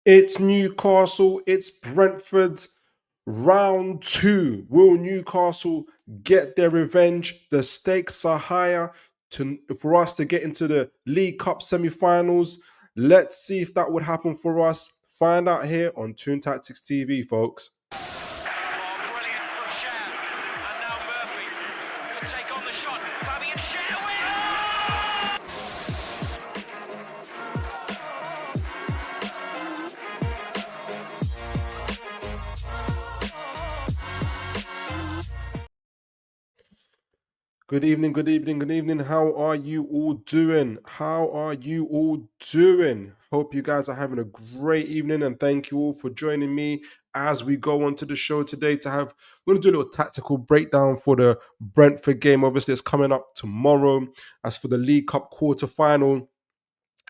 It's Newcastle, it's Brentford, round two. Will Newcastle get their revenge? The stakes are higher for us to get into the League Cup semi-finals. Let's see if that would happen for us. Find out here on Toon Tactics TV, folks. Oh, brilliant from Cher. And now Murphy could take on the shot. Fabian Cher Good evening, good evening, good evening. How are you all doing? How are you all doing? Hope you guys are having a great evening, and thank you all for joining me as we go on to the show today to have we're going to do a little tactical breakdown for the Brentford game. Obviously, it's coming up tomorrow. As for the League Cup quarter-final,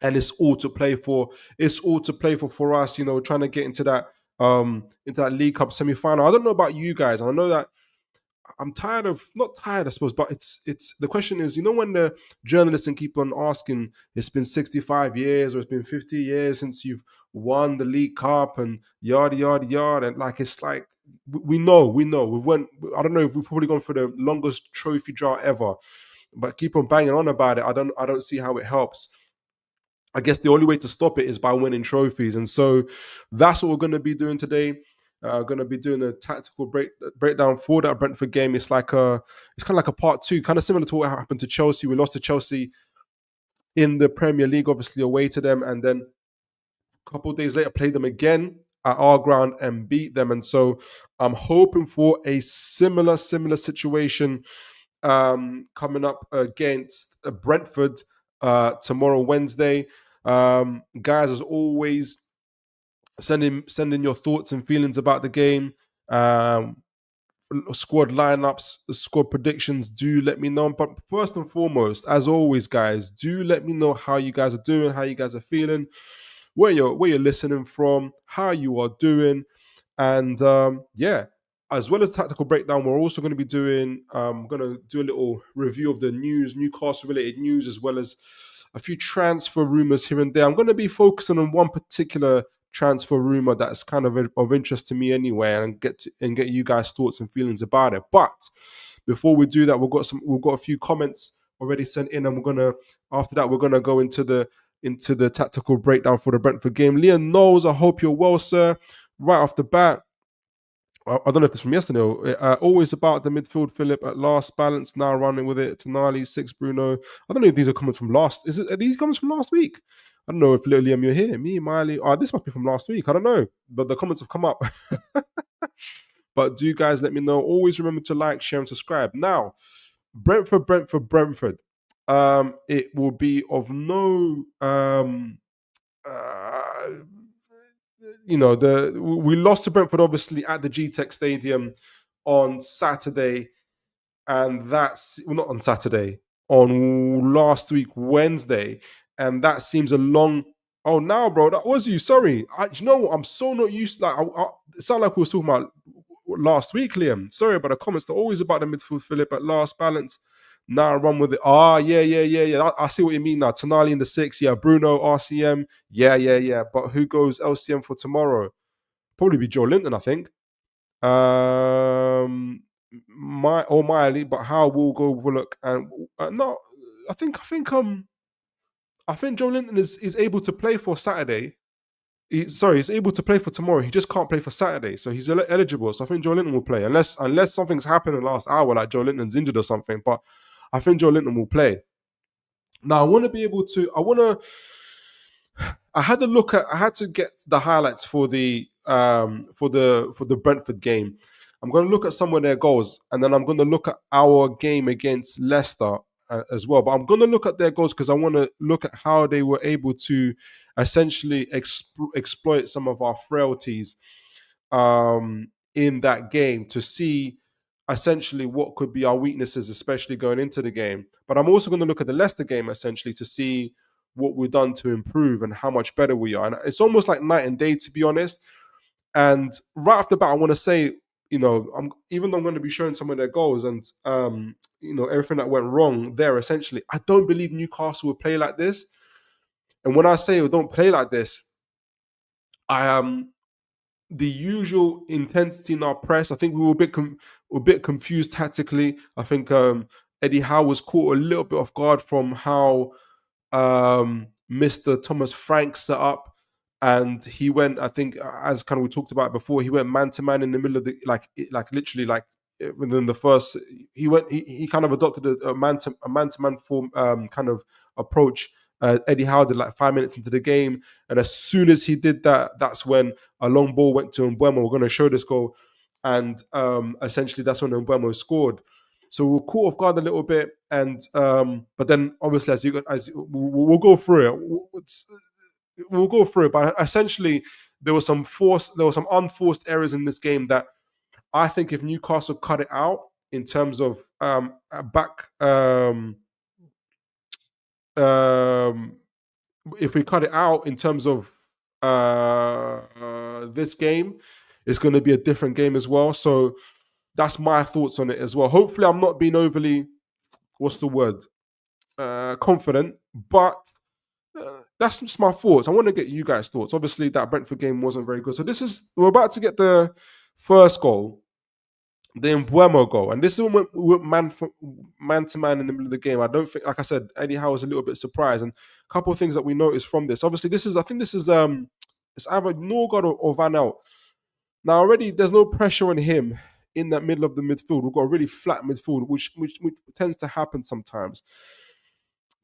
and it's all to play for. It's all to play for us, trying to get into that League Cup semi-final. I don't know about you guys. I know that I'm tired of not tired, I suppose, but it's the question is, when the journalists and keep on asking, it's been 65 years or it's been 50 years since you've won the League Cup and yada yada yada, and like it's like we know we've went. I don't know if we've probably gone for the longest trophy drought ever, but keep on banging on about it. I don't see how it helps. I guess the only way to stop it is by winning trophies, and so that's what we're going to be doing today. Going to be doing a tactical breakdown for that Brentford game. It's it's kind of like a part two, kind of similar to what happened to Chelsea. We lost to Chelsea in the Premier League, obviously away to them, and then a couple of days later played them again at our ground and beat them. And so I'm hoping for a similar situation coming up against Brentford tomorrow, Wednesday. Guys, as always, sending your thoughts and feelings about the game. Squad lineups, squad predictions. Do let me know. But first and foremost, as always, guys, do let me know how you guys are doing, how you guys are feeling, where you're listening from, how you are doing, and yeah. As well as tactical breakdown, we're also going to be going to do a little review of the news, Newcastle related news, as well as a few transfer rumors here and there. I'm going to be focusing on one particular transfer rumor that's kind of interest to me anyway, and get you guys' thoughts and feelings about it. But before we do that, we've got a few comments already sent in, and after that we're gonna go into the tactical breakdown for the Brentford game. Leon Knowles, I hope you're well, sir. Right off the bat, I don't know if it's from yesterday. Always about the midfield, Philip. At last, balance now running with it. Tonali, 6, Bruno. I don't know if these are coming from last. Are these coming from last week? I don't know if little Liam, you're here. Me, Miley. Oh, this must be from last week. I don't know. But the comments have come up. But do you guys let me know? Always remember to like, share, and subscribe. Now, Brentford. It will be of no uh we lost to Brentford obviously at the G-Tech Stadium on Saturday, and that's well, not on Saturday, on last week Wednesday, and that seems a long. Oh, now, bro, that was you. Sorry, you know what? I'm so not used. It sounded like we were talking about last week, Liam. Sorry about the comments. They're always about the midfield, Philip. At last, balance. Now run with it. Ah, yeah. I see what you mean now. Tonali in the 6. Yeah, Bruno, RCM. Yeah. But who goes LCM for tomorrow? Probably be Joe Linton, I think. Miley, but how will go Willock and no, I think Joe Linton is able to play for Saturday. He's able to play for tomorrow. He just can't play for Saturday, so he's eligible. So I think Joe Linton will play unless something's happened in the last hour, like Joe Linton's injured or something. But I think Joe Linton will play. Now I want to be able to. I had to get the highlights for the Brentford game. I'm going to look at some of their goals, and then I'm going to look at our game against Leicester as well. But I'm going to look at their goals because I want to look at how they were able to essentially exploit some of our frailties in that game to see essentially what could be our weaknesses, especially going into the game. But I'm also going to look at the Leicester game essentially to see what we've done to improve and how much better we are. And it's almost like night and day, to be honest. And right off the bat, I want to say, even though I'm going to be showing some of their goals and everything that went wrong there, essentially, I don't believe Newcastle will play like this. And when I say we don't play like this, I am the usual intensity in our press. I think we were a bit confused tactically. I think Eddie Howe was caught a little bit off guard from how Mr. Thomas Frank set up, and he went. I think, as kind of we talked about before, he went man to man in the middle of the like literally like within the first. He went. He kind of adopted a man to man form kind of approach. Eddie Howe did like 5 minutes into the game, and as soon as he did that, that's when a long ball went to Mbeumo. We're going to show this goal, and essentially that's when Mbeumo scored. So we're caught off guard a little bit, and but then obviously as we'll go through it, we'll go through it. But essentially, there were some unforced errors in this game that I think if Newcastle cut it out in terms of back um, if we cut it out in terms of this game, it's going to be a different game as well. So that's my thoughts on it as well. Hopefully, I'm not being overly what's the word confident, but that's just my thoughts. I want to get you guys' thoughts. Obviously, that Brentford game wasn't very good. So we're about to get the first goal, the Mbuemo goal, and this is when we went man to man in the middle of the game. I don't think, like I said, Eddie Howe was a little bit surprised, and a couple of things that we noticed from this. Obviously, I think this is it's either Norgard or Van Out. Now already, there's no pressure on him in that middle of the midfield. We've got a really flat midfield, which tends to happen sometimes.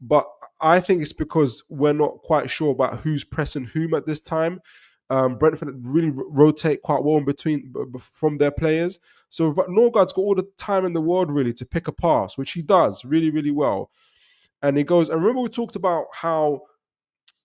But I think it's because we're not quite sure about who's pressing whom at this time. Brentford really rotate quite well in between from their players. So Norgard's got all the time in the world really to pick a pass, which he does really, really well. And he goes. And remember we talked about how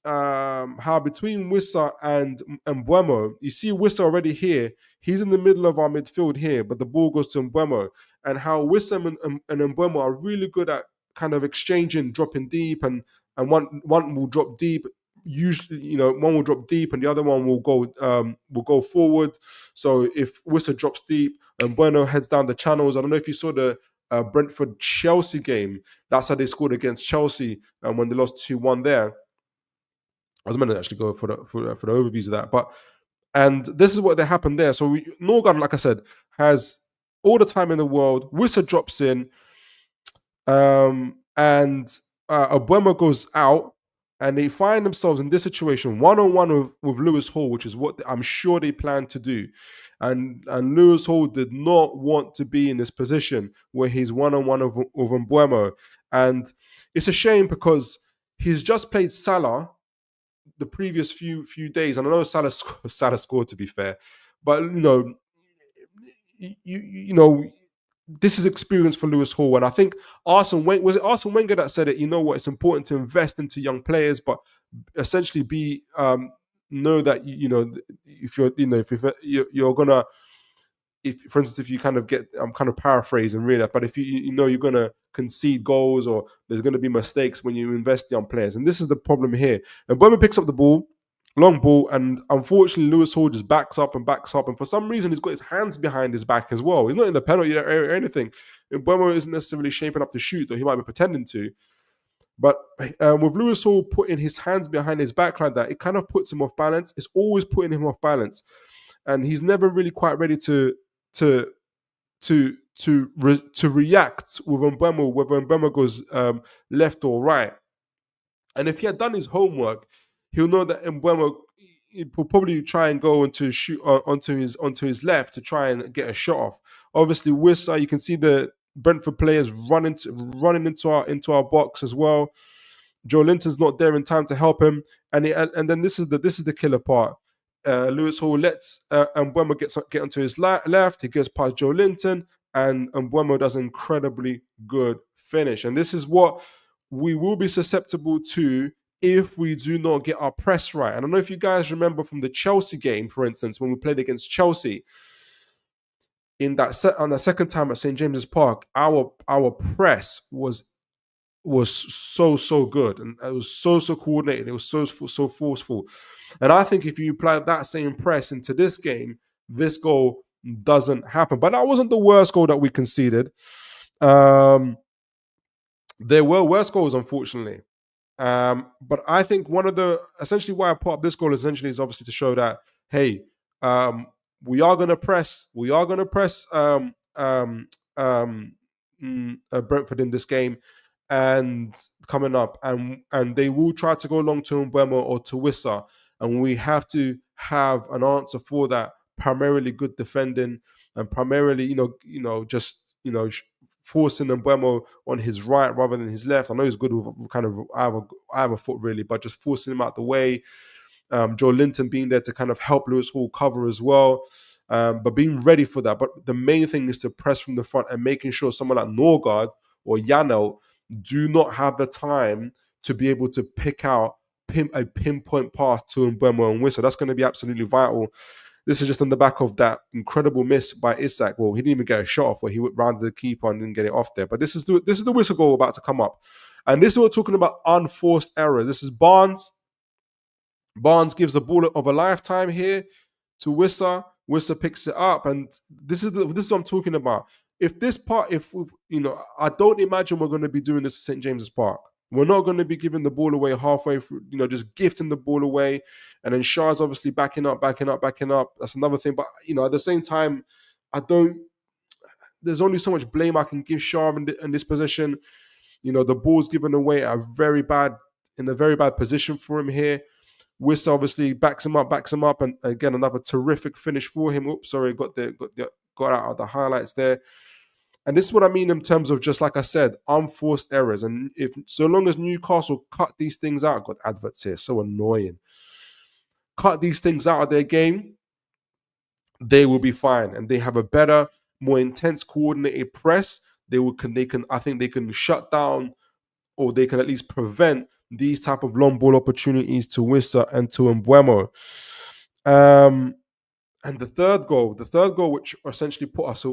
between Wissa and Mbuemo, you see Wissa already here. He's in the middle of our midfield here, but the ball goes to Mbuemo, and how Wissa and Mbuemo are really good at kind of exchanging, dropping deep, and one will drop deep. Usually, one will drop deep, and the other one will go forward. So if Wissa drops deep and Bueno heads down the channels, I don't know if you saw the Brentford Chelsea game. That's how they scored against Chelsea when they lost 2-1 there. I was meant to actually go for the overviews of that, and this is what happened there. So Norgard, like I said, has all the time in the world. Wissa drops in, and Obama goes out, and they find themselves in this situation one on one with Lewis Hall, which is what I'm sure they planned to do. And Lewis Hall did not want to be in this position where he's one on one with Mbuemo. And it's a shame because he's just played Salah the previous few days, and I know Salah scored, to be fair, but this is experience for Lewis Hall, and I think Arsene Wenger that said it. You know what? It's important to invest into young players, but essentially know that if you're gonna, if for instance, if you kind of get, I'm kind of paraphrasing really, but if you're gonna concede goals or there's gonna be mistakes when you invest in players, and this is the problem here. And Bowman picks up the ball, long ball, and unfortunately Lewis Hall just backs up, and for some reason he's got his hands behind his back as well. He's not in the penalty area or anything. And Bowman isn't necessarily shaping up to shoot, though he might be pretending to. But with Lewis Hall putting his hands behind his back like that, it kind of puts him off balance. It's always putting him off balance, and he's never really quite ready to react with Mbeumo, whether Mbeumo goes left or right. And if he had done his homework, he'll know that Mbeumo will probably try and go into shoot onto his left to try and get a shot off. Obviously, Wissa, you can see the Brentford players running into our box as well. Joe Linton's not there in time to help him, and then this is the killer part. Lewis Hall lets Mbeumo get onto his left. He goes past Joe Linton, and Mbeumo does an incredibly good finish. And this is what we will be susceptible to if we do not get our press right. I don't know if you guys remember from the Chelsea game, for instance, when we played against Chelsea in on the second time at St James's Park, our press was so good, and it was so coordinated. It was so forceful, and I think if you apply that same press into this game, this goal doesn't happen. But that wasn't the worst goal that we conceded. There were worse goals, unfortunately. But I think one of the essentially why I put up this goal essentially is obviously to show that, hey, um, we are going to press, Brentford in this game and coming up, and they will try to go long to Mbemo or to Wissa, and we have to have an answer for that. Primarily good defending, and primarily, just forcing Mbemo on his right rather than his left. I know he's good with kind of either foot really, but just forcing him out the way. Joe Linton being there to kind of help Lewis Hall cover as well. But being ready for that. But the main thing is to press from the front and making sure someone like Norgard or Yano do not have the time to be able to pick out a pinpoint path to Mbemo and Wissa. That's going to be absolutely vital. This is just on the back of that incredible miss by Isak. Well, he didn't even get a shot off where he went round the keeper and didn't get it off there. But this is the whistle goal about to come up. And this is what we're talking about, unforced errors. This is Barnes. Barnes gives the ball of a lifetime here to Wissa. Wissa picks it up. And this is what I'm talking about. If this part, I don't imagine we're going to be doing this at St. James's Park. We're not going to be giving the ball away halfway through, just gifting the ball away. And then Shah's obviously backing up. That's another thing. But, at the same time, there's only so much blame I can give Shah in this position. The ball's given away in a very bad position for him here. Wiss obviously backs him up. And again, another terrific finish for him. Oops, sorry, got out of the highlights there. And this is what I mean in terms of, just like I said, unforced errors. And if so long as Newcastle cut these things out, got adverts here, so annoying. Cut these things out of their game, they will be fine. And they have a better, more intense, coordinated press. I think they can shut down, or they can at least prevent these type of long ball opportunities to Wissa and to Mbeumo. And the third goal, which essentially put us.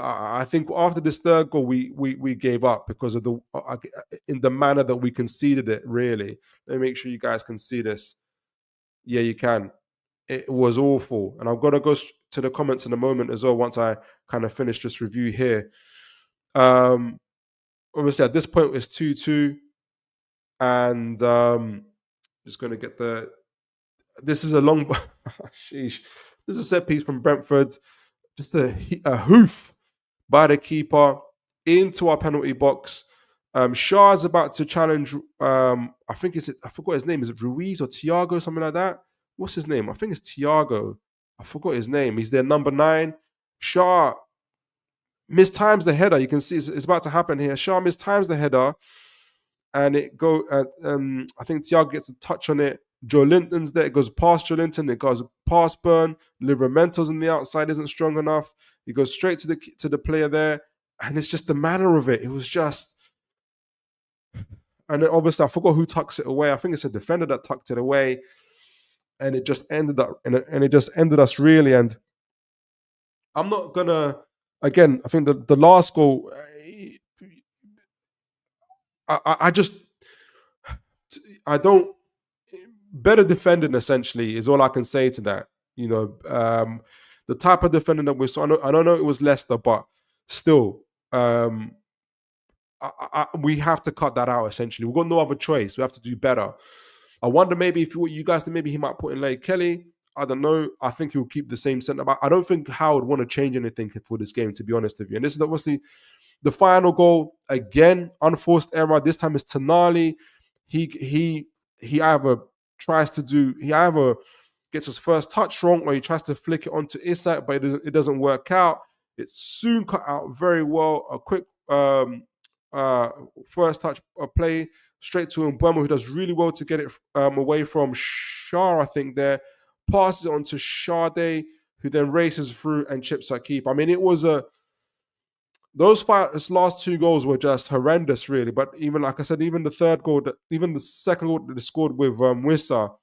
I think after this third goal, we gave up because of in the manner that we conceded it. Really, let me make sure you guys can see this. Yeah, you can. It was awful, and I'm gonna go to the comments in a moment as well once I kind of finish this review here. Obviously, at this point, it's 2-2, and just gonna get the. This is a long. Sheesh. This is a set piece from Brentford. Just a hoof by the keeper into our penalty box. Shah's about to challenge. I forgot his name. Is it Ruiz or Thiago, something like that? What's his name? I think it's Thiago. I forgot his name. He's their number 9. Shah mistimes the header. You can see it's about to happen here. Shah mistimes the header, and I think Thiago gets a touch on it. Joe Linton's there. It goes past Joe Linton. It goes past Burn. Livramento's on the outside, isn't strong enough. He goes straight to the player there, and it's just the manner of it. It was just, and then obviously I forgot who tucks it away. I think it's a defender that tucked it away, and it just ended up, and it just ended us really. And I'm not gonna. Again, I think the last goal. I don't. Better defending essentially is all I can say to that. The type of defending that we saw. I don't know it was Leicester, but still, we have to cut that out. Essentially, we've got no other choice. We have to do better. I wonder maybe if you guys think maybe he might put in Lake Kelly. I don't know. I think he'll keep the same centre back. I don't think Howard want to change anything for this game, to be honest with you. And this is obviously the final goal. Again, unforced error. This time it's Tonali. He either gets his first touch wrong, or he tries to flick it onto Isak, but it doesn't work out. It's soon cut out very well. A quick first touch play straight to Mbeumo, who does really well to get it away from Shah, I think there. Passes it on to Sade, who then races through and chips our keeper. I mean, it was those last 2 goals were just horrendous, really. But even, like I said, even the third goal, even the second goal that they scored with Wissa,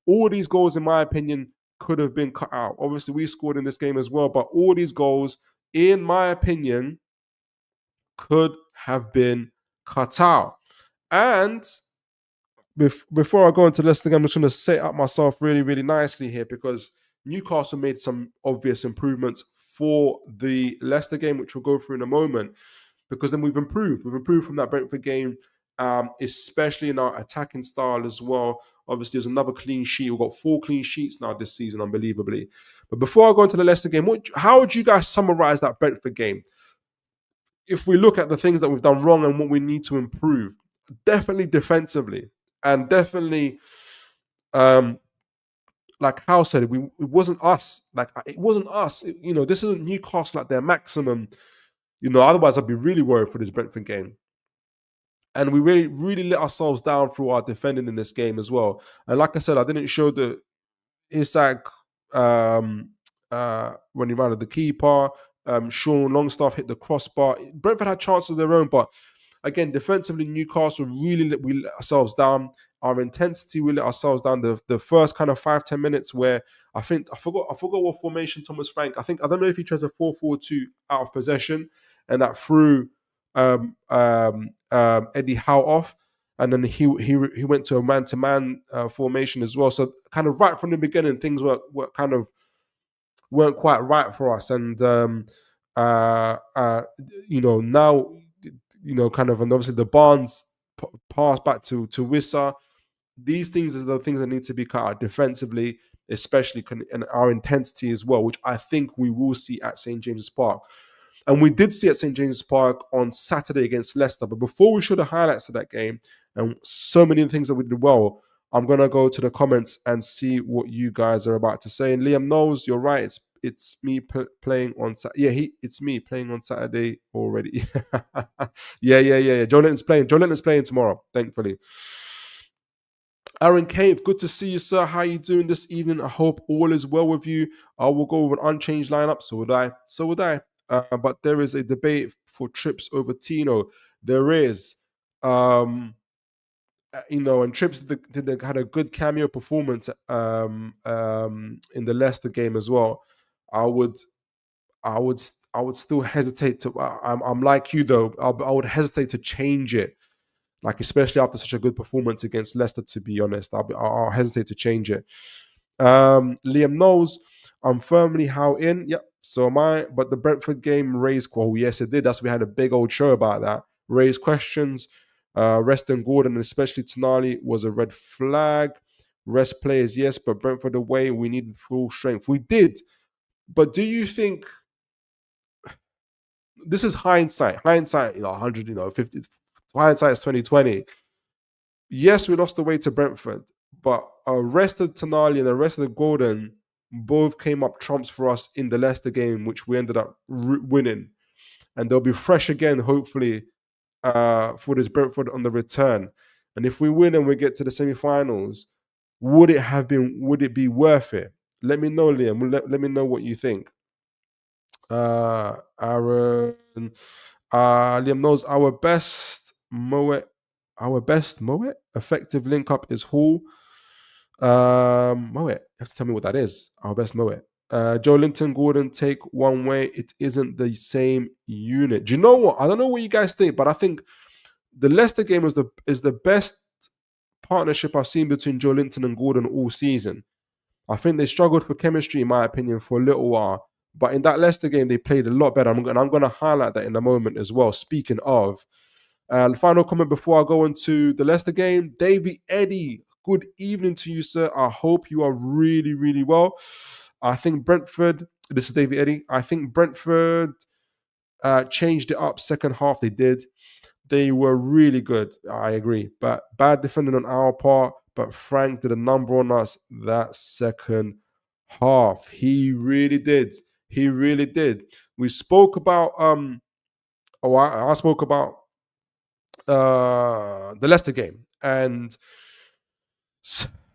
all these goals, in my opinion, could have been cut out. Obviously, we scored in this game as well, but all these goals, in my opinion, could have been cut out. And before I go into this thing, I'm just going to set up myself really, really nicely here, because Newcastle made some obvious improvements for the Leicester game, which we'll go through in a moment, because then we've improved. We've improved from that Brentford game. especially in our attacking style as well. Obviously, there's another clean sheet. We've got 4 clean sheets now this season, unbelievably. But before I go into the Leicester game, how would you guys summarize that Brentford game? If we look at the things that we've done wrong and what we need to improve, definitely defensively, and definitely, um, like Hal said, it wasn't us. Like it wasn't us. This isn't Newcastle at their maximum. Otherwise I'd be really worried for this Brentford game. And we really, really let ourselves down through our defending in this game as well. And like I said, I didn't show the Isak when he ran at the keeper. Sean Longstaff hit the crossbar. Brentford had chances of their own, but again, defensively, Newcastle really we let ourselves down. Our intensity, we let ourselves down. The first kind of 5-10 minutes where I forgot what formation Thomas Frank. I don't know if he chose a 4-4-2 out of possession and that threw Eddie Howe off, and then he went to a man-to-man formation as well. So kind of right from the beginning, things were kind of weren't quite right for us, and uh, uh, now kind of, and obviously the Barnes pass back to Wissa. These things are the things that need to be cut out defensively, especially and our intensity as well, which I think we will see at St James's Park. And we did see at St James's Park on Saturday against Leicester. But before we show the highlights of that game and so many things that we did well, I'm gonna go to the comments and see what you guys are about to say. And Liam knows you're right. It's me playing on. It's me playing on Saturday already. Yeah. Joe Linton's playing. Joe Linton's playing tomorrow. Thankfully. Aaron Cave, good to see you, sir. How are you doing this evening? I hope all is well with you. I will go with an unchanged lineup. So would I. So would I. But there is a debate for Trips over Tino. There is. And Trips had a good cameo performance in the Leicester game as well. I would, I would still hesitate to. I'm like you though. I would hesitate to change it, like especially after such a good performance against Leicester. To be honest, I'll hesitate to change it. Liam knows I'm firmly how in. Yep. So am I. But the Brentford game raised. Well, yes, it did. That's we had a big old show about that. Raised questions. Reston Gordon and especially Tonali was a red flag. Rest players, yes, but Brentford away, we needed full strength. We did. But do you think this is hindsight? Hindsight, 100, 50. Hindsight is 2020. Yes, we lost the way to Brentford, but rested Tonali and the rest of the Gordon both came up trumps for us in the Leicester game, which we ended up winning. And they'll be fresh again, hopefully, for this Brentford on the return. And if we win and we get to the semi-finals, would it be worth it? Let me know, Liam. Let me know what you think. Aaron, Liam knows our best Moet effective link up is Hall. Moet, you have to tell me what that is. Our best Moet. Joe Linton, Gordon, take one way. It isn't the same unit. Do you know what? I don't know what you guys think, but I think the Leicester game is the best partnership I've seen between Joe Linton and Gordon all season. I think they struggled for chemistry, in my opinion, for a little while. But in that Leicester game, they played a lot better. I'm going to highlight that in a moment as well. Speaking of, the final comment before I go into the Leicester game, Davey Eddie. Good evening to you, sir. I hope you are really, really well. I think Brentford. This is Davey Eddie. I think Brentford changed it up second half. They did. They were really good. I agree. But bad defending on our part. But Frank did a number on us that second half. He really did. He really did. We spoke about I spoke about the Leicester game, and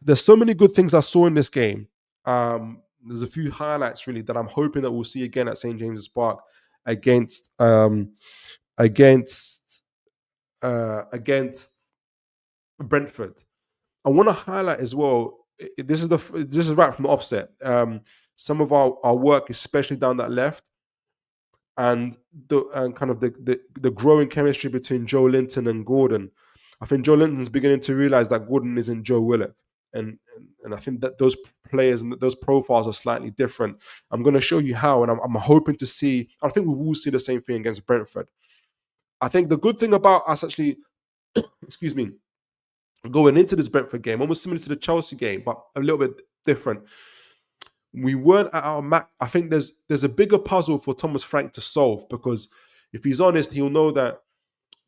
there's so many good things I saw in this game. There's a few highlights really that I'm hoping that we'll see again at St James's Park against against against Brentford. I want to highlight as well. This is right from the offset. Some of our work, especially down that left, and kind of the growing chemistry between Joe Linton and Gordon. I think Joe Linton's beginning to realize that Gordon isn't Joe Willock, and I think that those players and those profiles are slightly different. I'm going to show you how, and I'm hoping to see. I think we will see the same thing against Brentford. I think the good thing about us actually excuse me, going into this Brentford game, almost similar to the Chelsea game, but a little bit different. We weren't at our max. I think there's a bigger puzzle for Thomas Frank to solve, because if he's honest, he'll know that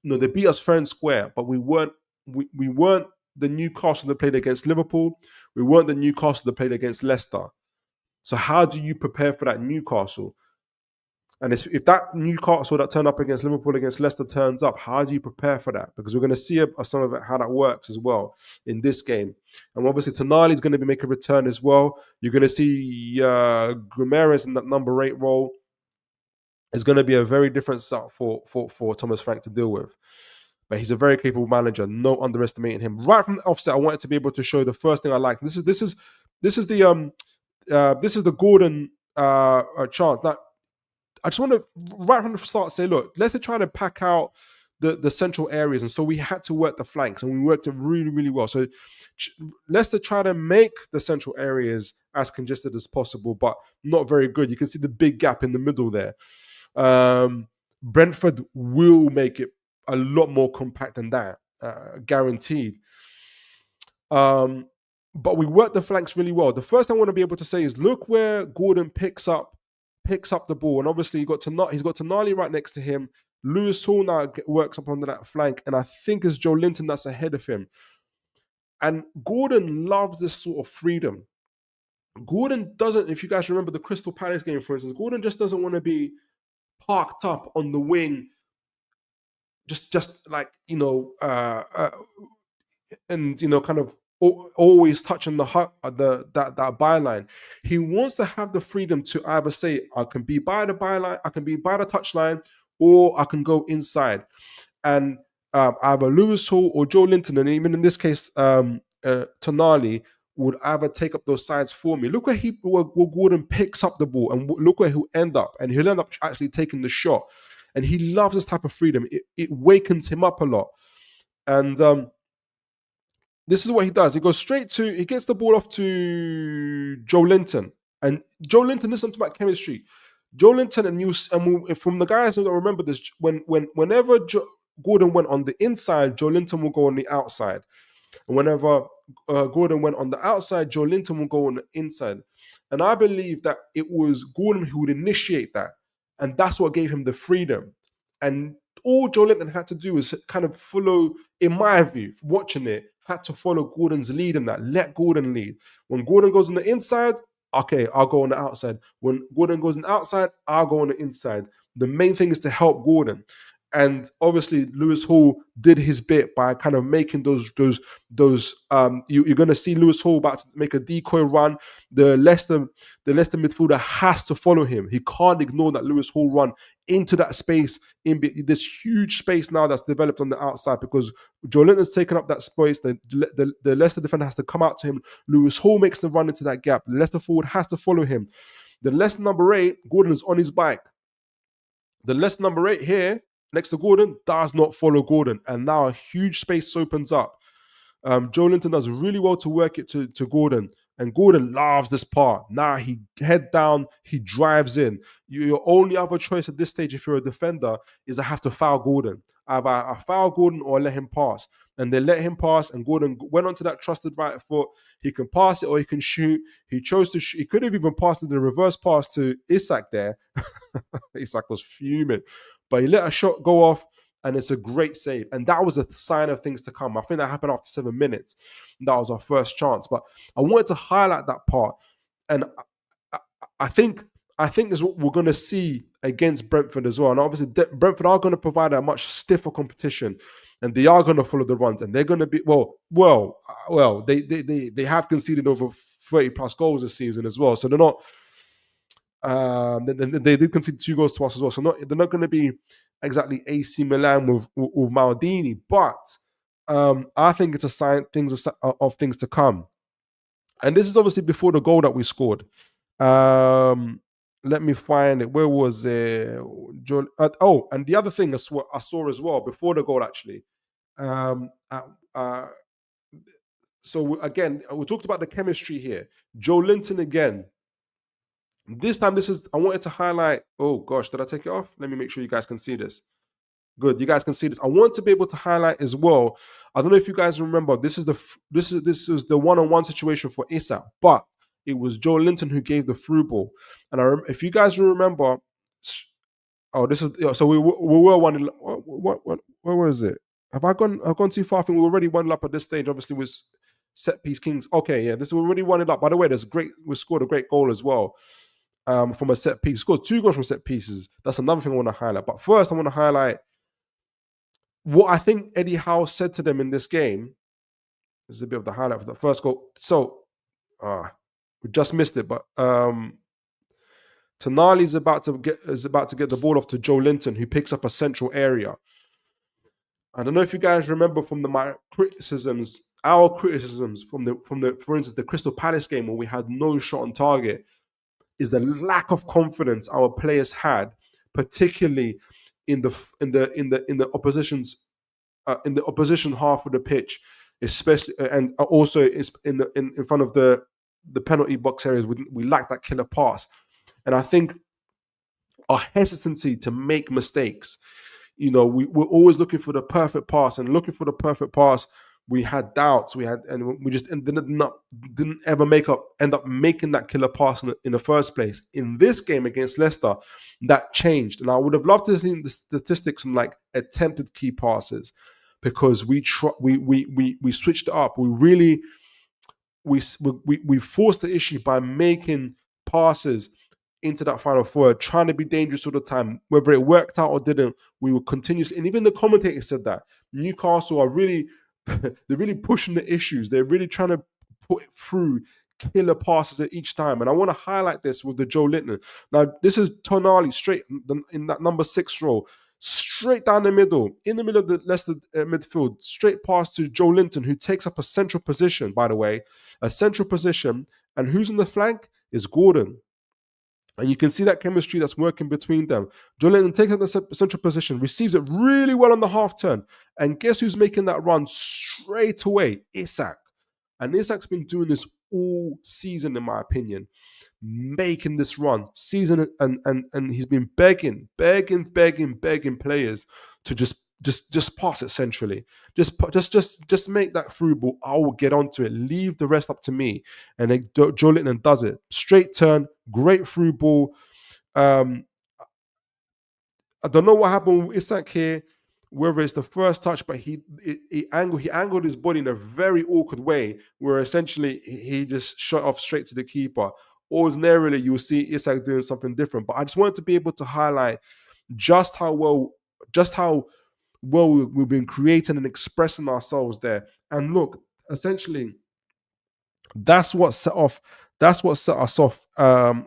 they beat us fair and square, but we weren't the Newcastle that played against Liverpool. We weren't the Newcastle that played against Leicester. So how do you prepare for that Newcastle? And if that Newcastle that turned up against Liverpool, against Leicester turns up, how do you prepare for that? Because we're going to see some of it, how that works as well in this game. And obviously, Tonali is going to be making a return as well. You're going to see Guimaraes in that number 8 role. It's going to be a very different set for Thomas Frank to deal with. But he's a very capable manager. No underestimating him. Right from the offset, I wanted to be able to show the first thing I like. This is the Gordon chance. Now, I just want to, right from the start, say, look, Leicester trying to pack out the central areas. And so we had to work the flanks, and we worked it really, really well. So Leicester try to make the central areas as congested as possible, but not very good. You can see the big gap in the middle there. Brentford will make it a lot more compact than that, guaranteed. But we worked the flanks really well. The first thing I want to be able to say is, look where Gordon picks up the ball, and obviously he's got Tonali right next to him. Lewis Hall now works up onto that flank, and I think it's Joe Linton that's ahead of him. And Gordon loves this sort of freedom. Gordon doesn't, if you guys remember the Crystal Palace game, for instance, Gordon just doesn't want to be parked up on the wing, just like, and kind of always touching that byline. He wants to have the freedom to either say, I can be by the byline, I can be by the touchline, or I can go inside. And either Lewis Hall or Joe Linton, and even in this case, Tonali, would either take up those sides for me. Look where Gordon picks up the ball, and look where he'll end up. And he'll end up actually taking the shot. And he loves this type of freedom. It wakens him up a lot. And this is what he does. He gets the ball off to Joe Linton. And Joe Linton, listen to my chemistry. Joe Linton and from the guys who remember this, whenever Gordon went on the inside, Joe Linton will go on the outside. And whenever Gordon went on the outside, Joe Linton will go on the inside. And I believe that it was Gordon who would initiate that. And that's what gave him the freedom. And all Joe Linton had to do was kind of follow, in my view, watching it, had to follow Gordon's lead in that. Let Gordon lead. When Gordon goes on the inside, okay, I'll go on the outside. When Gordon goes on the outside, I'll go on the inside. The main thing is to help Gordon. And obviously, Lewis Hall did his bit by kind of making those. You're going to see Lewis Hall about to make a decoy run. The Leicester midfielder has to follow him. He can't ignore that Lewis Hall run into that space, in this huge space now that's developed on the outside, because Joe Linton's taken up that space. The Leicester defender has to come out to him. Lewis Hall makes the run into that gap. The Leicester forward has to follow him. The Leicester number 8, Gordon is on his bike. The Leicester number 8 here, next to Gordon, does not follow Gordon. And now a huge space opens up. Joe Linton does really well to work it to Gordon. And Gordon loves this part. Now he head down, he drives in. Your only other choice at this stage, if you're a defender, is I have to foul Gordon. Either I foul Gordon or let him pass. And they let him pass, and Gordon went onto that trusted right foot. He can pass it or he can shoot. He chose to shoot. He could have even passed the reverse pass to Isak there. Isak was fuming. But he let a shot go off, and it's a great save. And that was a sign of things to come. I think that happened after 7 minutes. That was our first chance. But I wanted to highlight that part. And I think is what we're going to see against Brentford as well. And obviously, Brentford are going to provide a much stiffer competition. And they are going to follow the runs. And they're going to be, they have conceded over 30 plus goals this season as well. So they're not, they did concede 2 goals to us as well. So they're not going to be exactly AC Milan with Maldini, but I think it's a sign of things to come. And this is obviously before the goal that we scored. Let me find it. Where was it? And the other thing I saw as well before the goal, actually. So again, we talked about the chemistry here. Joe Linton again. This time, I wanted to highlight. Oh gosh, did I take it off? Let me make sure you guys can see this. Good. You guys can see this. I want to be able to highlight as well. I don't know if you guys remember. This is the one-on-one situation for Issa, but it was Joe Linton who gave the through ball. And if you guys remember, oh, this is so we were one. Where was it? Have I gone? I've gone too far. I think we already won up at this stage. Obviously, with set piece kings. Okay, yeah, this is already won it up. By the way, there's great. We scored a great goal as well. From a set piece. Scored 2 goals from set pieces. That's another thing I want to highlight. But first, I want to highlight what I think Eddie Howe said to them in this game. This is a bit of the highlight for the first goal. So, we just missed it, but Tonali is about to get the ball off to Joe Linton, who picks up a central area. I don't know if you guys remember from our criticisms from for instance, the Crystal Palace game where we had no shot on target, is the lack of confidence our players had, particularly in the opposition's in the opposition half of the pitch, especially and also in front of the penalty box areas. We lack that killer pass, and I think our hesitancy to make mistakes. We're always looking for the perfect pass, and looking for the perfect pass, we had doubts. And we just didn't ever end up making that killer pass in the first place. In this game against Leicester, that changed, and I would have loved to see the statistics from like attempted key passes, because we switched it up. We forced the issue by making passes into that final third, trying to be dangerous all the time. Whether it worked out or didn't, we were continuously, and even the commentators said that Newcastle are really, they're really pushing the issues. They're really trying to put through killer passes at each time. And I want to highlight this with the Joe Linton. Now, this is Tonali straight in that number 6 role, straight down the middle, in the middle of the Leicester midfield, straight pass to Joe Linton, who takes up a central position, by the way, a central position. And who's on the flank is Gordon. And you can see that chemistry that's working between them. Joe Linton takes up the central position, receives it really well on the half turn. And guess who's making that run straight away? Isak. And Isak's been doing this all season, in my opinion, making this run season, and he's been begging players to just pass it centrally. Just make that through ball. I will get onto it. Leave the rest up to me. And then Joe Linton does it. Straight turn, great through ball. I don't know what happened with Isak here, whether it's the first touch, but he angled his body in a very awkward way, where essentially he just shot off straight to the keeper. Ordinarily, you'll see Isak doing something different. But I just wanted to be able to highlight just how well we've been creating and expressing ourselves there. And look, essentially, that's what set us off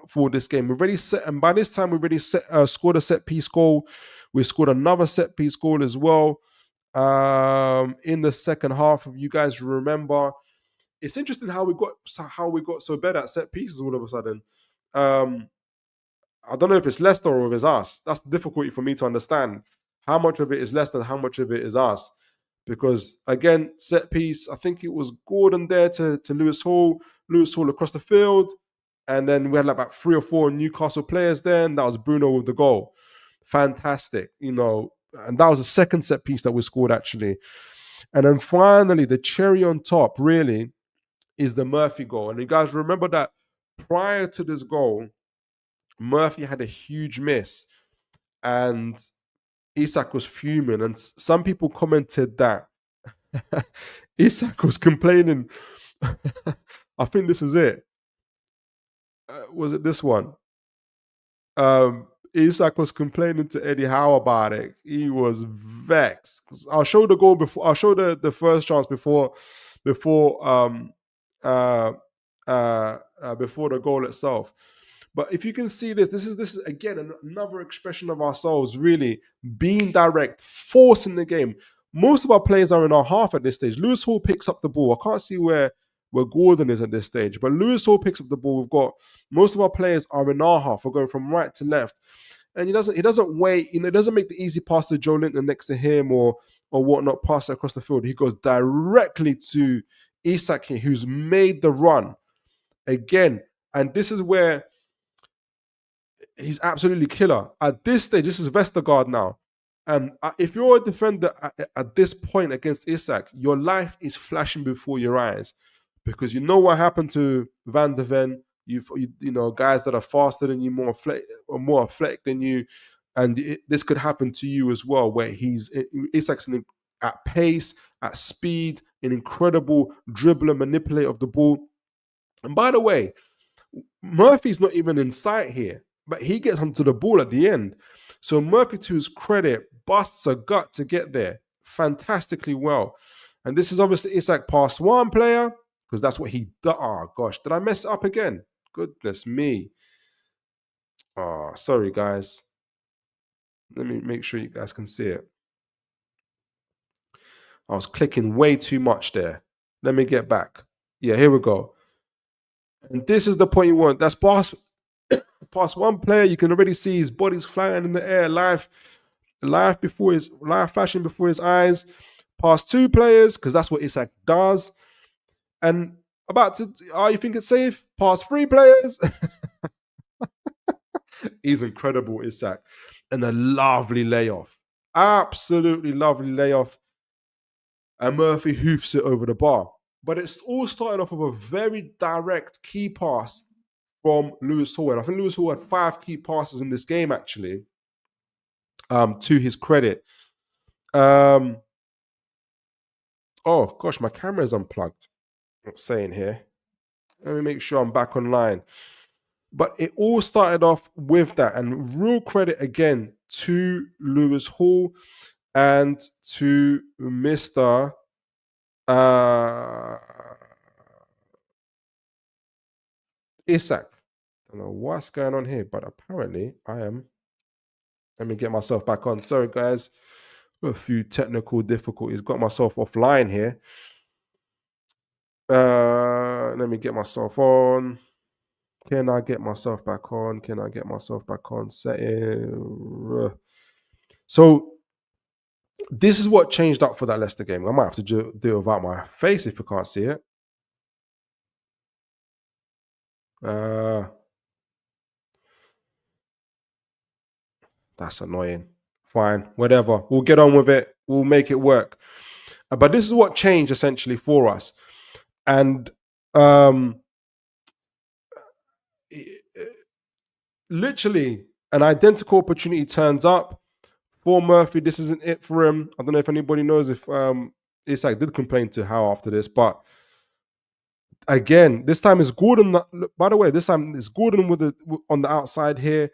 for this game. We've already set, and by this time we've already scored a set piece goal. We scored another set piece goal as well in the second half. If you guys remember, it's interesting how we got so bad at set pieces all of a sudden. I don't know if it's Leicester or if it's us. That's the difficulty for me to understand. How much of it is Leicester and how much of it is us? Because, again, set piece, I think it was Gordon there to Lewis Hall. Lewis Hall across the field. And then we had like about 3 or 4 Newcastle players there. And that was Bruno with the goal. Fantastic, And that was the second set piece that we scored, actually. And then finally, the cherry on top, really, is the Murphy goal. And you guys remember that prior to this goal, Murphy had a huge miss. And Isak was fuming, and some people commented that Isak was complaining. I think this is it. Was it this one? Isak was complaining to Eddie Howe about it. He was vexed. I'll show the goal before. I'll show the first chance before the goal itself. But if you can see this is again another expression of ourselves, really being direct, forcing the game. Most of our players are in our half at this stage. Lewis Hall picks up the ball. I can't see where Gordon is at this stage, but Lewis Hall picks up the ball. We've got most of our players are in our half. We're going from right to left, and he doesn't wait. It doesn't make the easy pass to Joe Linton next to him or whatnot, pass it across the field. He goes directly to Isak here, who's made the run again, and this is where he's absolutely killer. At this stage, this is Vestergaard now. And if you're a defender at this point against Isak, your life is flashing before your eyes, because you know what happened to Van de Ven. You know, guys that are faster than you, more athletic than you, and this could happen to you as well, where Isak's at pace, at speed, an incredible dribbler, manipulator of the ball. And by the way, Murphy's not even in sight here, but he gets onto the ball at the end. So Murphy, to his credit, busts a gut to get there fantastically well. And this is obviously Isak past one player, because that's what he does. Oh, gosh. Did I mess it up again? Goodness me. Oh, sorry, guys. Let me make sure you guys can see it. I was clicking way too much there. Let me get back. Yeah, here we go. And this is the point you want. That's past one player. You can already see his body's flying in the air, live flashing before his eyes. Past two players, because that's what Isak does. And you think it's safe? Past three players. He's incredible, Isak. And a lovely layoff. Absolutely lovely layoff. And Murphy hoofs it over the bar. But it's all started off with a very direct key pass from Lewis Hall. And I think Lewis Hall had 5 key passes in this game, actually, to his credit. Oh, gosh, my camera is unplugged. What's saying here? Let me make sure I'm back online. But it all started off with that. And real credit again to Lewis Hall and to Mr. Isak. I don't know what's going on here, but apparently I am. Let me get myself back on. Sorry, guys. A few technical difficulties. Got myself offline here. Let me get myself on. Can I get myself back on? Setting. So this is what changed up for that Leicester game. I might have to do it without my face if you can't see it. That's annoying. Fine, whatever. We'll get on with it. We'll make it work. But this is what changed essentially for us. And literally an identical opportunity turns up for Murphy. This isn't it for him. I don't know if anybody knows if Isak did complain to Howe after this, but again, this time it's Gordon. By the way, this time it's Gordon on the outside here.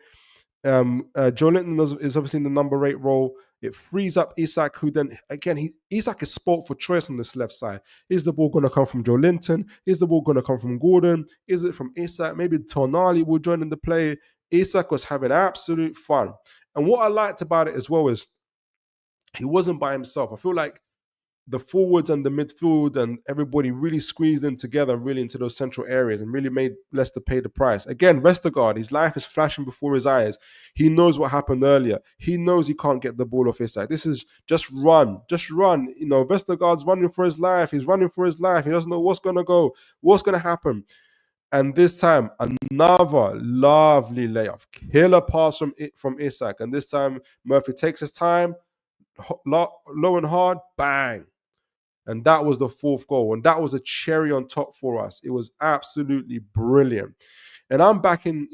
Joe Linton is obviously in the number 8 role. It frees up Isak, who then, again, Isak is spoilt for choice on this left side. Is the ball going to come from Joe Linton? Is the ball going to come from Gordon? Is it from Isak? Maybe Tonali will join in the play. Isak was having absolute fun. And what I liked about it as well is he wasn't by himself. I feel like the forwards and the midfield and everybody really squeezed in together, really into those central areas, and really made Leicester pay the price. Again, Vestergaard, his life is flashing before his eyes. He knows what happened earlier. He knows he can't get the ball off his side. This is just run. You know, Vestergaard's running for his life. He's running for his life. He doesn't know what's going to go, what's going to happen. And this time, another lovely layoff. Killer pass from Isak. And this time, Murphy takes his time, low and hard, bang. And that was the 4th goal. And that was a cherry on top for us. It was absolutely brilliant. And I'm back in,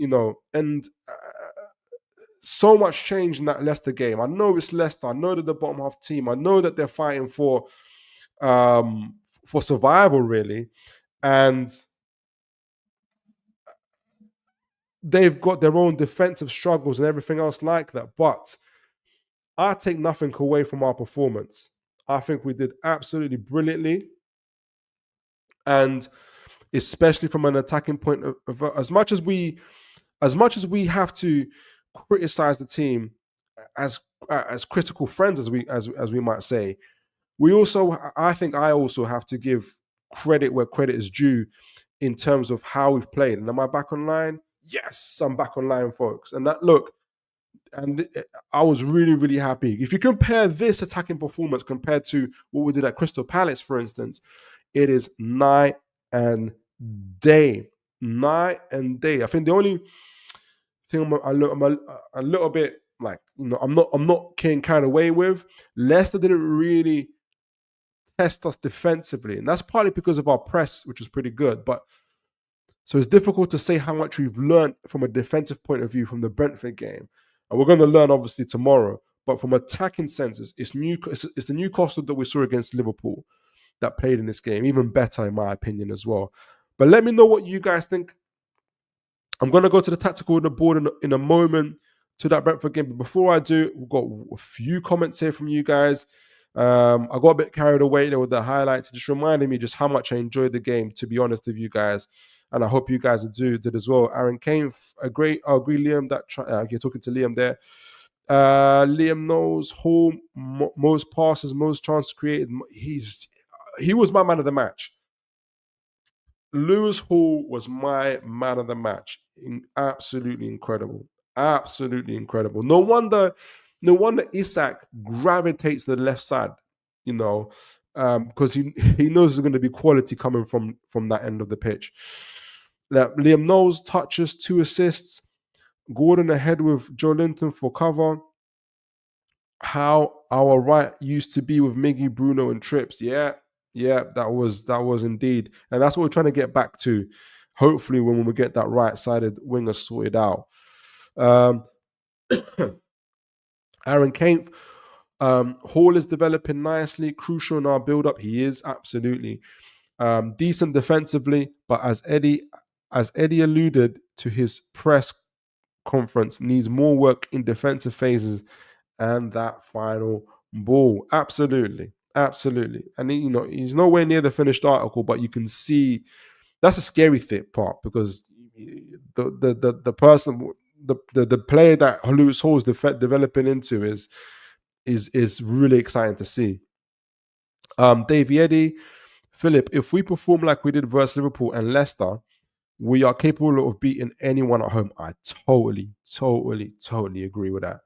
and so much change in that Leicester game. I know it's Leicester. I know that the bottom half team. I know that they're fighting for survival, really. And they've got their own defensive struggles and everything else like that. But I take nothing away from our performance. I think we did absolutely brilliantly. And especially from an attacking point of as much as we have to criticize the team as critical friends, as we might say, I think I also have to give credit where credit is due in terms of how we've played. And am I back online? Yes, I'm back online, folks. And I was really, really happy. If you compare this attacking performance compared to what we did at Crystal Palace, for instance, it is night and day. I think the only thing I'm a little bit like, I'm not getting carried away with. Leicester didn't really test us defensively, and that's partly because of our press, which was pretty good. But so it's difficult to say how much we've learned from a defensive point of view from the Brentford game, and we're going to learn obviously tomorrow. But from attacking senses, it's the Newcastle that we saw against Liverpool that played in this game, even better in my opinion as well. But let me know what you guys think. I'm going to go to the tactical on the board in a moment to that Brentford game. But before I do, we've got a few comments here from you guys. I got a bit carried away there with the highlights. It just reminded me just how much I enjoyed the game, to be honest with you guys. And I hope you guys did as well. Aaron Kane, I agree, Liam, that you're talking to Liam there. Liam knows Hall, most passes, most chances created. He was my man of the match. Lewis Hall was my man of the match. Absolutely incredible. Absolutely incredible. No wonder Isak gravitates to the left side, because he knows there's going to be quality coming from that end of the pitch. Now, Liam Knowles touches, 2 assists. Gordon ahead with Joe Linton for cover. How our right used to be with Miggy, Bruno, and Trips. Yeah, that was indeed, and that's what we're trying to get back to. Hopefully, when we get that right-sided winger sorted out. Aaron Kane, Hall is developing nicely, crucial in our build-up. He is absolutely decent defensively, but as Eddie alluded to, his press conference needs more work in defensive phases and that final ball. Absolutely. And he's nowhere near the finished article, but you can see that's a scary part, because the person, the player that Lewis Hall is developing into is really exciting to see. Davey Eddy, Philip, if we perform like we did versus Liverpool and Leicester, we are capable of beating anyone at home. I totally agree with that.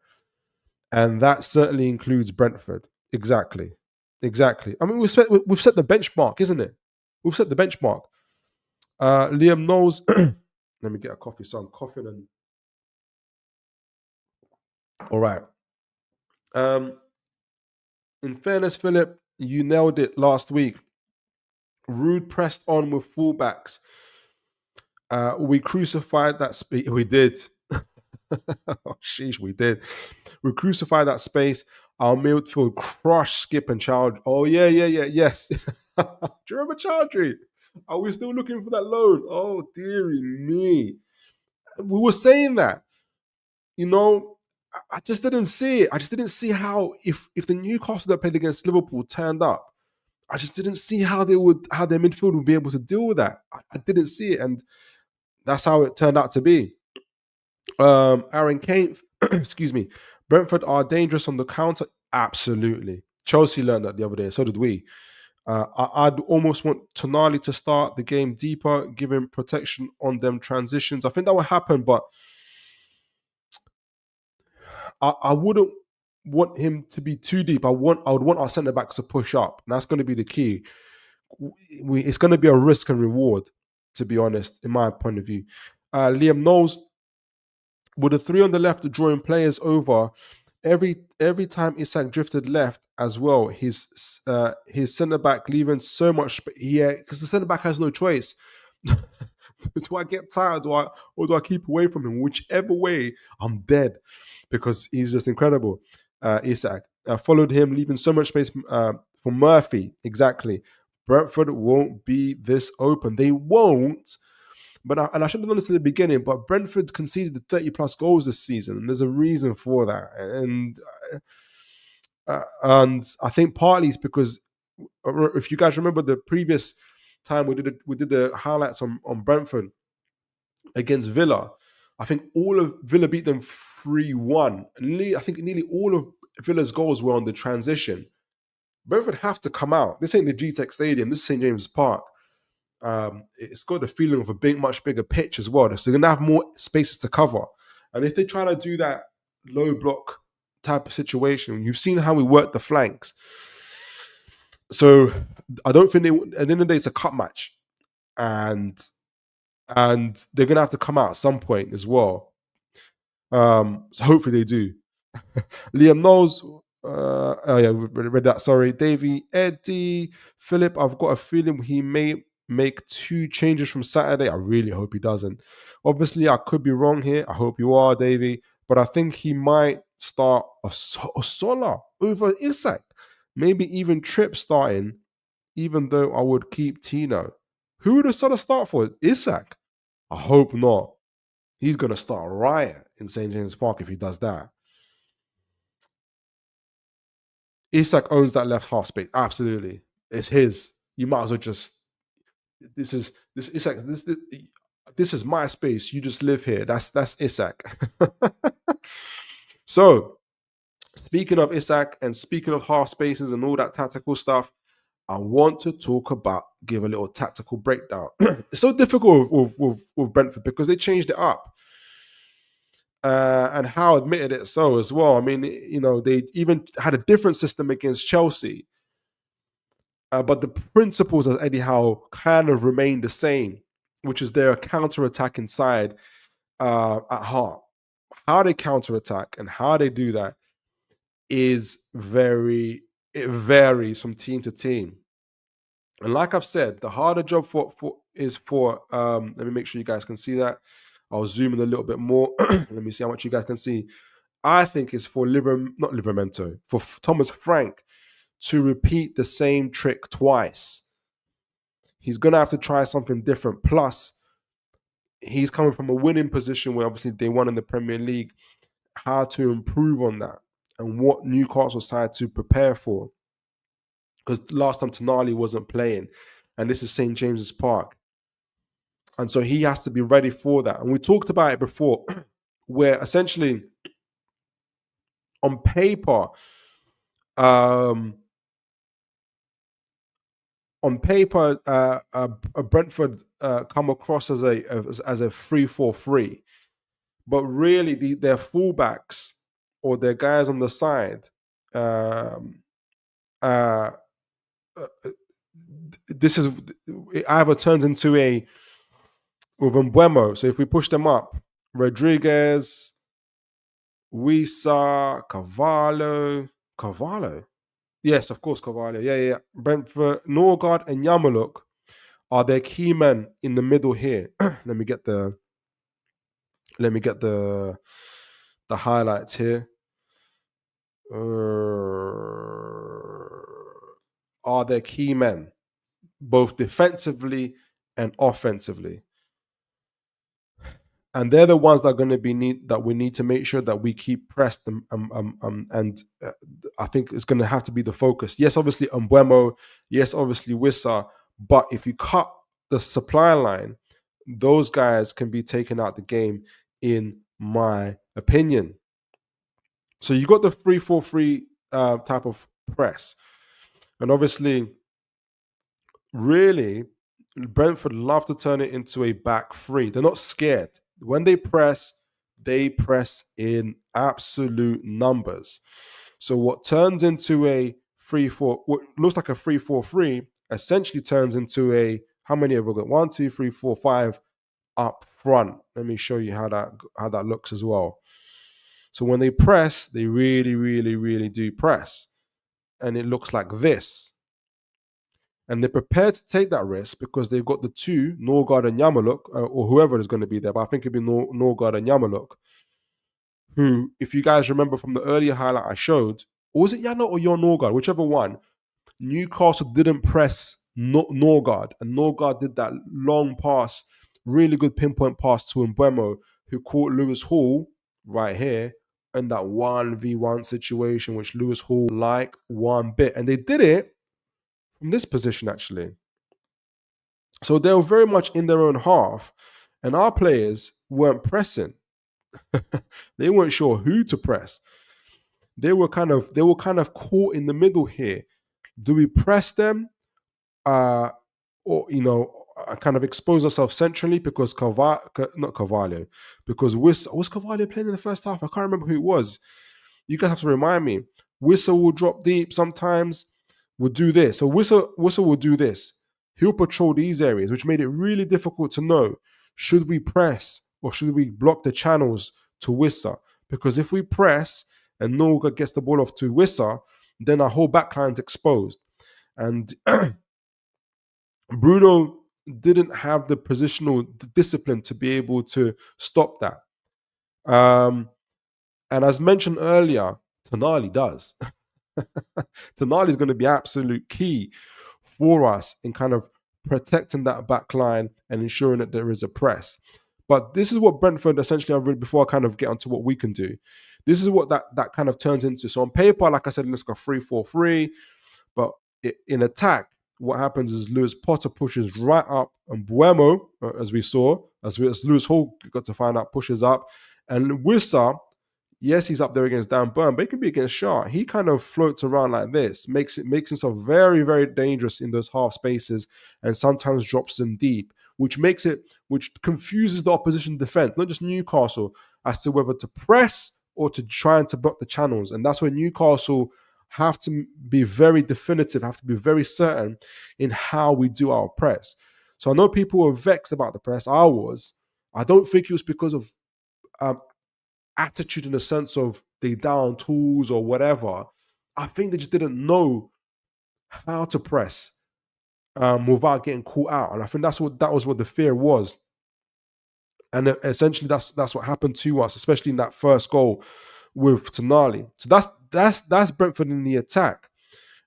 And that certainly includes Brentford. Exactly. I mean, we've set the benchmark, isn't it? We've set the benchmark. Liam knows. Let me get a coffee. So I'm coughing and. All right. In fairness, Philip, you nailed it last week. Rude pressed on with fullbacks. We crucified that space. We did. Oh, sheesh, we did. We crucified that space. Our midfield crushed Skip and Child. Oh, yes. Do you remember Chowdhury? Are we still looking for that loan? Oh, dearie me. We were saying that. I just didn't see it. I just didn't see how, if the Newcastle that played against Liverpool turned up, I just didn't see how their midfield would be able to deal with that. I didn't see it, and that's how it turned out to be. Aaron Kane, excuse me. Brentford are dangerous on the counter. Absolutely. Chelsea learned that the other day. So did we. I'd almost want Tonali to start the game deeper, giving protection on them transitions. I think that would happen, but I wouldn't want him to be too deep. I would want our centre backs to push up, and that's going to be the key. It's going to be a risk and reward, to be honest, in my point of view. Liam knows, with the 3 on the left drawing players over, every time Isak drifted left as well, his centre back leaving so much. Yeah, because the centre back has no choice. Do I get tired? Or do I keep away from him? Whichever way, I'm dead, because he's just incredible. Isak followed him, leaving so much space for Murphy. Exactly. Brentford won't be this open. They won't. But I should have done this in the beginning, but Brentford conceded the 30 plus goals this season, and there's a reason for that. And I think partly it's because, if you guys remember the previous time we did the highlights on Brentford against Villa, I think all of Villa beat them 3-1. I think nearly all of Villa's goals were on the transition. Brentford have to come out. This ain't the G-Tech Stadium. This is St. James's Park. It's got the feeling of a much bigger pitch as well. So they're going to have more spaces to cover. And if they try to do that low block type of situation, you've seen how we work the flanks. So I don't think at the end of the day, it's a cup match. And they're going to have to come out at some point as well. So hopefully they do. Liam Knowles. Oh yeah, we read that. Sorry, Davey, Eddie, Philip. I've got a feeling he may make 2 changes from Saturday. I really hope he doesn't. Obviously, I could be wrong here. I hope you are, Davey. But I think he might start a Sola over Isak. Maybe even Tripp starting, even though I would keep Tino. Who would Sola start for? Isak? I hope not. He's going to start a riot in St. James Park if he does that. Isak owns that left half space. Absolutely. It's his. You might as well just this Isak, this is my space. You just live here. That's Isak. So speaking of Isak and speaking of half spaces and all that tactical stuff, I want to give a little tactical breakdown. It's so difficult with Brentford because they changed it up. And Howe admitted it so as well. I mean, they even had a different system against Chelsea. But the principles of Eddie Howe kind of remain the same, which is their counter-attacking side at heart. How they counter-attack and how they do that it varies from team to team. And like I've said, the harder job is for let me make sure you guys can see that. I'll zoom in a little bit more. Let me see how much you guys can see. I think it's for for Thomas Frank to repeat the same trick twice. He's going to have to try something different. Plus, he's coming from a winning position where obviously they won in the Premier League. How to improve on that and what Newcastle side to prepare for. Because last time Tonali wasn't playing, and this is St. James's Park. And so he has to be ready for that. And we talked about it before, where essentially on paper, Brentford come across as a 3-4-3, but really their fullbacks or their guys on the side, this is it either turns into a with Mbuemo. So if we push them up, Rodriguez, Wisa, Carvalho. Yes, of course, Carvalho. Yeah. Brentford, Norgard, and Yamaluk are their key men in the middle here. Let me get the highlights here. Are their key men, both defensively and offensively. And they're the ones that are going to be that we need to make sure that we keep pressed and I think it's going to have to be the focus. Yes, obviously Mbuemo. Yes, obviously Wissa. But if you cut the supply line, those guys can be taken out the game, in my opinion. So you got the 3-4-3 type of press, and obviously, really, Brentford love to turn it into a back three. They're not scared. When they press in absolute numbers. So what turns into a 3-4, what looks like a 3-4-3, essentially turns into a, how many have we got? 1, 2, 3, 4, 5 up front. Let me show you how that looks as well. So when they press, they really, really, really do press. And it looks like this. And they're prepared to take that risk because they've got the two, Norgard and Yamaluk, or whoever is going to be there, but I think it'd be Norgard and Yamaluk, who, if you guys remember from the earlier highlight I showed, or was it Yano or your Norgard, whichever one, Newcastle didn't press Norgard, and Norgard did that long pass, really good pinpoint pass to Mbuemo, who caught Lewis Hall right here in that 1v1 situation, which Lewis Hall like one bit. And they did it from this position, actually. So they were very much in their own half, and our players weren't pressing. They weren't sure who to press. They were kind of caught in the middle here. Do we press them, or kind of expose ourselves centrally because not Carvalho, because was Carvalho playing in the first half? I can't remember who it was. You guys have to remind me. Whistle will drop deep sometimes. Will do this. So Whistle will do this. He'll patrol these areas, which made it really difficult to know, should we press or should we block the channels to Wissa? Because if we press and Norga gets the ball off to Wissa, then our whole backline's exposed. And Bruno didn't have the positional discipline to be able to stop that. And as mentioned earlier, Tonali does. Tonali is going to be absolute key for us in kind of protecting that back line and ensuring that there is a press. But this is what Brentford essentially, I've read before I kind of get onto what we can do. This is what that kind of turns into. So on paper, like I said, let's go 3-4-3. But in attack, what happens is Lewis Potter pushes right up, and Buemo, as we saw, as Lewis Hall got to find out, pushes up. And Wissa, yes, he's up there against Dan Burn, but he can be against Shaw. He kind of floats around like this, makes himself very, very dangerous in those half spaces, and sometimes drops them deep, which confuses the opposition defense, not just Newcastle, as to whether to press or to try and to block the channels. And that's where Newcastle have to be very definitive, have to be very certain in how we do our press. So I know people were vexed about the press. I was. I don't think it was because of attitude in the sense of they down tools or whatever. I think they just didn't know how to press without getting caught out. And I think that was what the fear was. And essentially that's what happened to us, especially in that first goal with Tonali. So that's Brentford in the attack.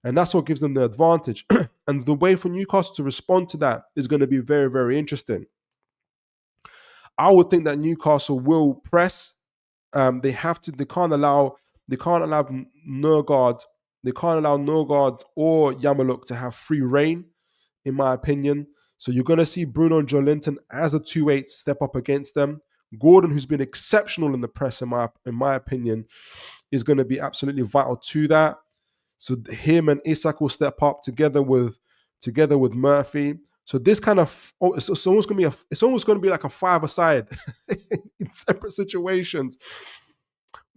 And that's what gives them the advantage. And the way for Newcastle to respond to that is going to be very, very interesting. I would think that Newcastle will press. They have to. They can't allow Nurgard. They can't allow Nurgard or Yamaluk to have free reign, in my opinion. So you're going to see Bruno and Joelinton as a 2-8 step up against them. Gordon, who's been exceptional in the press, in my opinion, is going to be absolutely vital to that. So him and Isak will step up together with Murphy. So this kind of it's almost going to be like a 5-a-side in separate situations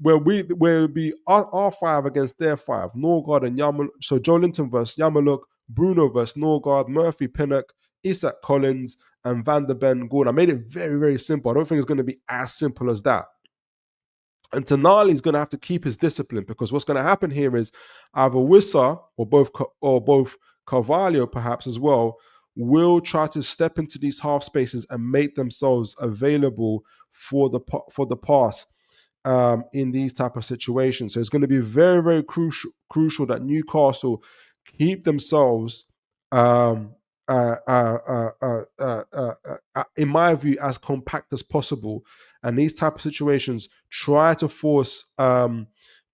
where it'll be our 5 against their 5. Norgard and Yamaluk. So Joelinton versus Yamaluk, Bruno versus Norgard, Murphy, Pinnock, Isak Collins, and Van der Ben Gordon. I made it very, very simple. I don't think it's going to be as simple as that. And Tonali is going to have to keep his discipline, because what's going to happen here is either Wissa or both Carvalho perhaps as well will try to step into these half spaces and make themselves available for the pass in these type of situations. So it's going to be very, very crucial that Newcastle keep themselves, in my view, as compact as possible. And these type of situations, try to force, say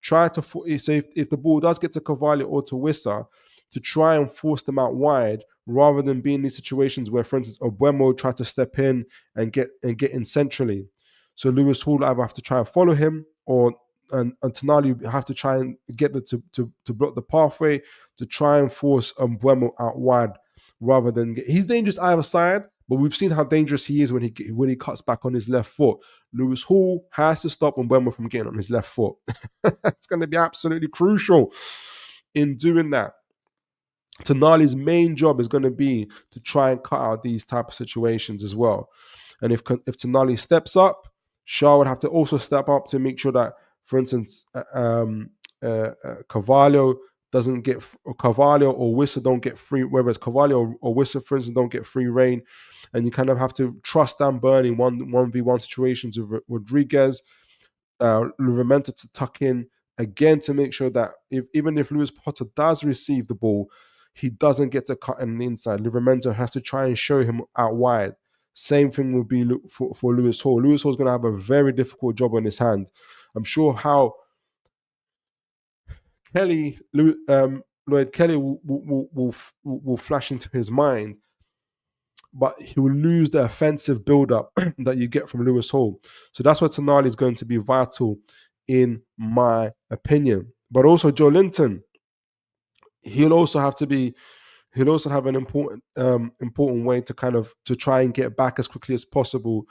if the ball does get to Carvalho or to Wissa, to try and force them out wide, rather than being in these situations where, for instance, Obuemo tried to step in and get in centrally. So Lewis Hall either have to try and follow him, and Tonali have to try and get to block the pathway to try and force Obuemo out wide, rather than he's dangerous either side. But we've seen how dangerous he is when he cuts back on his left foot. Lewis Hall has to stop Mbeumo from getting on his left foot. It's going to be absolutely crucial in doing that. Tonali's main job is going to be to try and cut out these type of situations as well. And if Tonali steps up, Shaw would have to also step up to make sure that, for instance, Carvalho doesn't get, or Carvalho or Wissa don't get free, whether it's Carvalho or Wissa, for instance, don't get free reign. And you kind of have to trust Dan Burn in 1v1 situations with Rodriguez, Livramento to tuck in again to make sure that even if Lewis Potter does receive the ball, he doesn't get to cut on the inside. Livramento has to try and show him out wide. Same thing will be for Lewis Hall. Lewis Hall is going to have a very difficult job on his hand. I'm sure how Lloyd Kelly will flash into his mind, but he will lose the offensive build-up that you get from Lewis Hall. So that's why Tonali is going to be vital, in my opinion. But also Joelinton, he'll also have an important way to kind of to try and get back as quickly as possible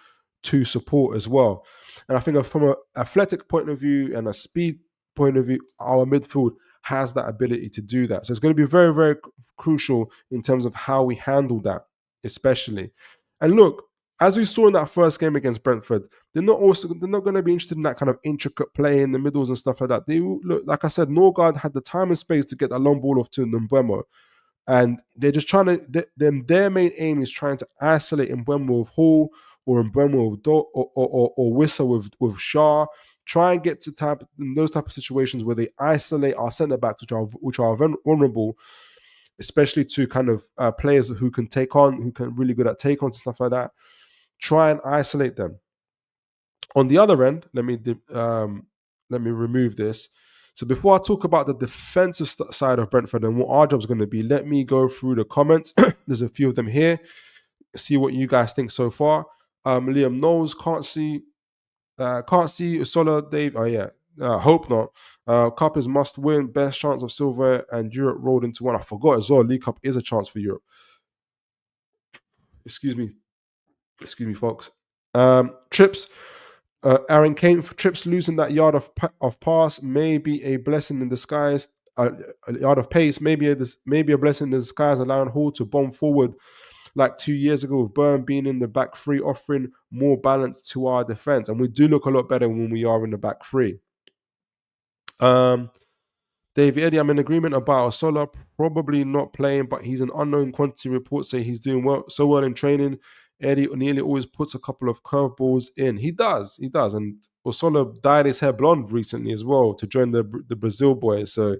to support as well. And I think from an athletic point of view and a speed point of view, our midfield has that ability to do that. So it's going to be very, very crucial in terms of how we handle that, especially. And look, as we saw in that first game against Brentford, they're not going to be interested in that kind of intricate play in the middles and stuff like that. They look, like I said, Norgard had the time and space to get that long ball off to Mbeumo, and they're just trying to. Their main aim is trying to isolate Mbeumo with Hall or Mbeumo with or Wissa with Shaw. Try and get to in those type of situations where they isolate our centre backs, which are vulnerable, especially to kind of players who can really good at take ons and stuff like that. Try and isolate them. On the other end, let me remove this. So before I talk about the defensive side of Brentford and what our job is going to be, let me go through the comments. There's a few of them here. See what you guys think so far. Liam Knowles, can't see Usola, Dave. Oh yeah, hope not. Cup is must win, best chance of silver, and Europe rolled into one. I forgot as well. League Cup is a chance for Europe. Excuse me, folks. Trips. Aaron Kane for Trips losing that yard of pass may be a blessing in disguise. A yard of pace maybe a blessing in disguise, allowing Hall to bomb forward like 2 years ago with Byrne being in the back three, offering more balance to our defense. And we do look a lot better when we are in the back three. Dave Eddie, I'm in agreement about Osola probably not playing, but he's an unknown quantity. Reports say he's doing so well in training. Eddie nearly always puts a couple of curveballs in. He does. And Osola dyed his hair blonde recently as well to join the Brazil boys. So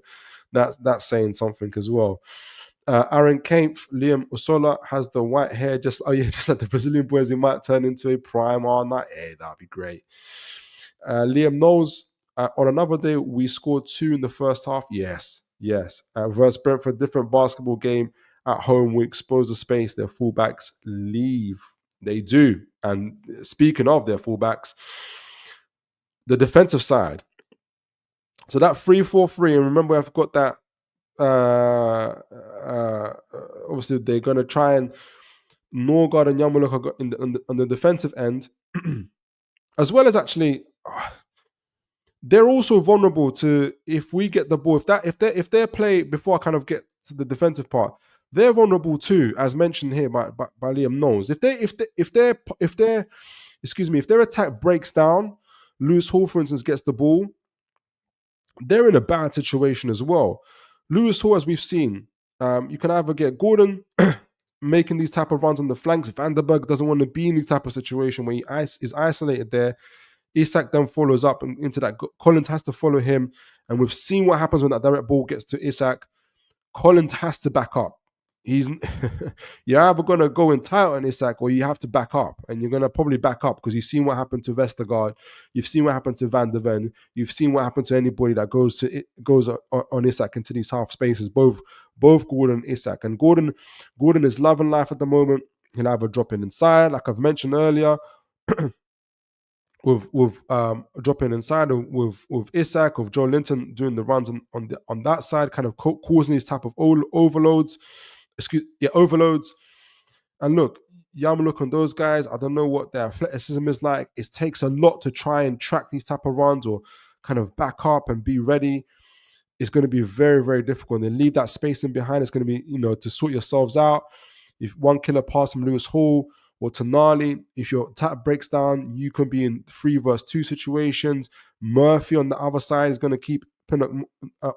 that's saying something as well. Aaron Kempf, Liam Osola has the white hair, just like the Brazilian boys. He might turn into a prime on that. Hey, that'd be great. Liam knows. On another day, we scored 2 in the first half. Yes. Versus Brentford, different basketball game. At home, we expose the space. Their fullbacks leave. They do. And speaking of their fullbacks, the defensive side. So that 3-4-3, and remember, I've got that. Obviously, they're going to try and Norgard and Yamaluka on the defensive end, as well as actually. They're also vulnerable to if we get the ball. If they play before I kind of get to the defensive part, they're vulnerable too, as mentioned here by Liam Knowles. If their attack breaks down, Lewis Hall, for instance, gets the ball, they're in a bad situation as well. Lewis Hall, as we've seen, you can either get Gordon making these type of runs on the flanks. If Vandenberg doesn't want to be in this type of situation where he is isolated there, Isak then follows up into that. Collins has to follow him. And we've seen what happens when that direct ball gets to Isak. Collins has to back up. You're either going to go in tight on Isak or you have to back up. And you're going to probably back up because you've seen what happened to Vestergaard. You've seen what happened to Van der Ven. You've seen what happened to anybody that goes on Isak into these half spaces, both Gordon and Isak. And Gordon is loving life at the moment. He'll either drop in inside, like I've mentioned earlier, with dropping inside with Isak, with Joe Linton doing the runs on that side, kind of causing these type of overloads. Overloads. And look, Yamaluka and those guys, I don't know what their athleticism is like. It takes a lot to try and track these type of runs or kind of back up and be ready. It's going to be very, very difficult. And then leave that space in behind. It's going to be, to sort yourselves out. If one killer pass from Lewis Hall or Tonali, if your attack breaks down, you can be in 3 versus 2 situations. Murphy on the other side is going to keep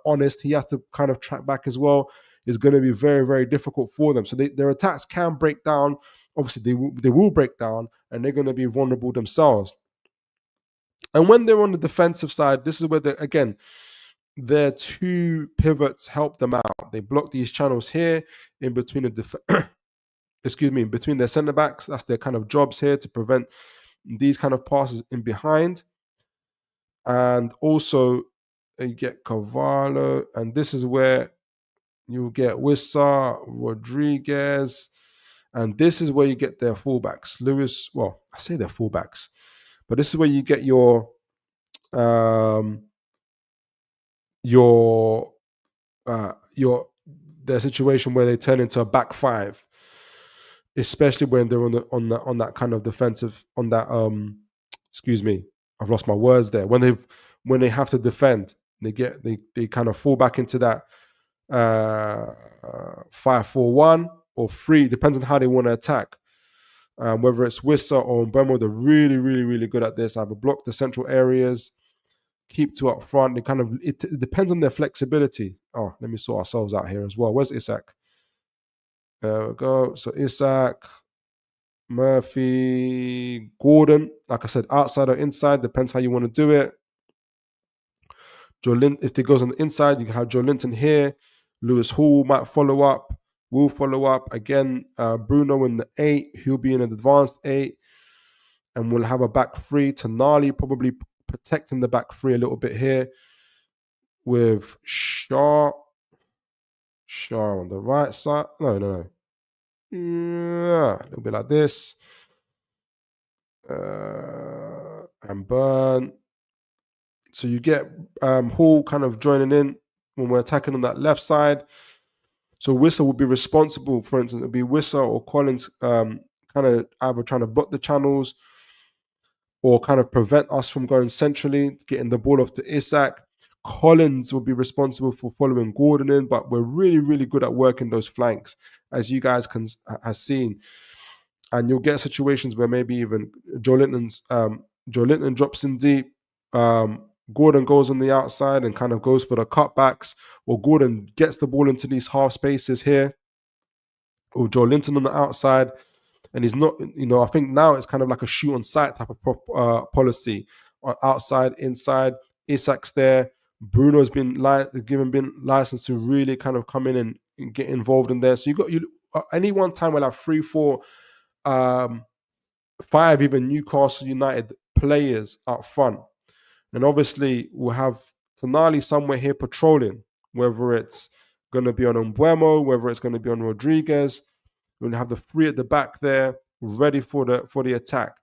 honest. He has to kind of track back as well. It's going to be very, very difficult for them. So their attacks can break down. Obviously, they will break down, and they're going to be vulnerable themselves. And when they're on the defensive side, this is where, again, their 2 pivots help them out. They block these channels here in between between their centre backs. That's their kind of jobs here to prevent these kind of passes in behind. And also, you get Carvalho, and this is where you get Wissa, Rodriguez, and this is where you get their fullbacks. Lewis, well, I say their fullbacks, but this is where you get your their situation where they turn into a back 5. Especially when they're on that kind of defensive, on that I've lost my words there. When they have to defend, they kind of fall back into that 5-4-1 or 3, depends on how they want to attack. Whether it's Wissa or Mbemo, they're really, really, really good at this. Either block the central areas, keep two up front. It depends on their flexibility. Oh, let me sort ourselves out here as well. Where's Isak? There we go. So Isak, Murphy, Gordon. Like I said, outside or inside, depends how you want to do it. If it goes on the inside, you can have Joe Linton here. Lewis Hall might follow up. Will follow up. Again, Bruno in the 8. He'll be in an advanced 8. And we'll have a back 3. Tonali probably protecting the back 3 a little bit here. With Shaw on the right side. No. Yeah, a little bit like this. And Burn. So you get Hall kind of joining in when we're attacking on that left side. So Wissa will be responsible, for instance, it'll be Wissa or Collins kind of either trying to block the channels or kind of prevent us from going centrally, getting the ball off to Isak. Collins will be responsible for following Gordon in, but we're really, really good at working those flanks, as you guys have seen. And you'll get situations where maybe even Joe Linton drops in deep. Gordon goes on the outside and kind of goes for the cutbacks, or Gordon gets the ball into these half spaces here, or Joe Linton on the outside. And he's not, I think now it's kind of like a shoot on sight type of policy. On outside, inside, Isak's there. Bruno's been licensed to really kind of come in and get involved in there. So any one time we'll have 3, 4, 5 even Newcastle United players up front. And obviously we'll have Tonali somewhere here patrolling, whether it's going to be on Mbeumo, whether it's going to be on Rodriguez. We'll have the 3 at the back there ready for the attack.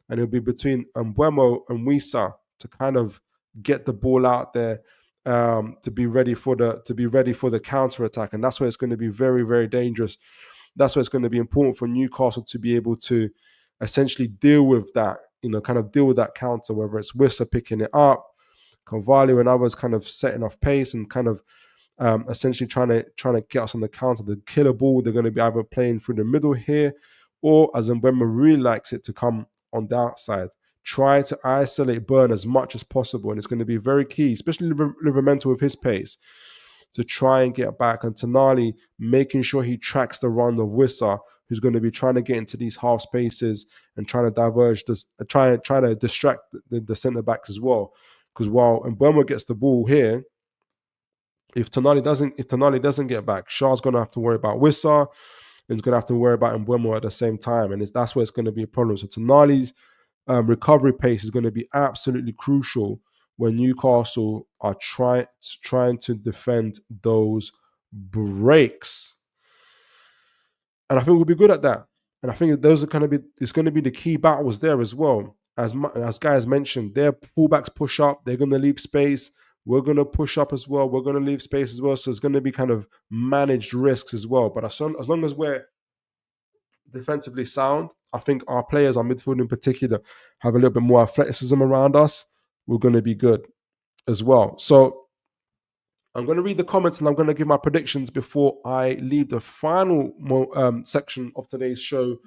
And it'll be between Mbeumo and Wissa to kind of get the ball out there to be ready for the counter attack. And that's where it's going to be very, very dangerous. That's where it's going to be important for Newcastle to be able to essentially deal with that, kind of deal with that counter, whether it's Wissa picking it up, Carvalho and others kind of setting off pace and kind of essentially trying to get us on the counter. The killer ball, they're going to be either playing through the middle here, or as Mbeumo really likes it, to come on the outside. Try to isolate Burn as much as possible, and it's going to be very key, especially Livramento with his pace, to try and get back. And Tonali making sure he tracks the run of Wissa, who's going to be trying to get into these half spaces and trying to diverge this, try to distract the centre backs as well. Because while Mbeumo gets the ball here, if Tonali doesn't get back, Shaw's going to have to worry about Wissa, and he's going to have to worry about Mbeumo at the same time, and that's where it's going to be a problem. So Tonali's recovery pace is going to be absolutely crucial when Newcastle are trying to defend those breaks. And I think we'll be good at that. And I think those are it's going to be the key battles there as well. As guys mentioned, their fullbacks push up, they're going to leave space. We're going to push up as well. We're going to leave space as well. So it's going to be kind of managed risks as well. But as long as we're defensively sound, I think our players, our midfield in particular, have a little bit more athleticism around us. We're going to be good as well. So I'm going to read the comments and I'm going to give my predictions before I leave the final section of today's show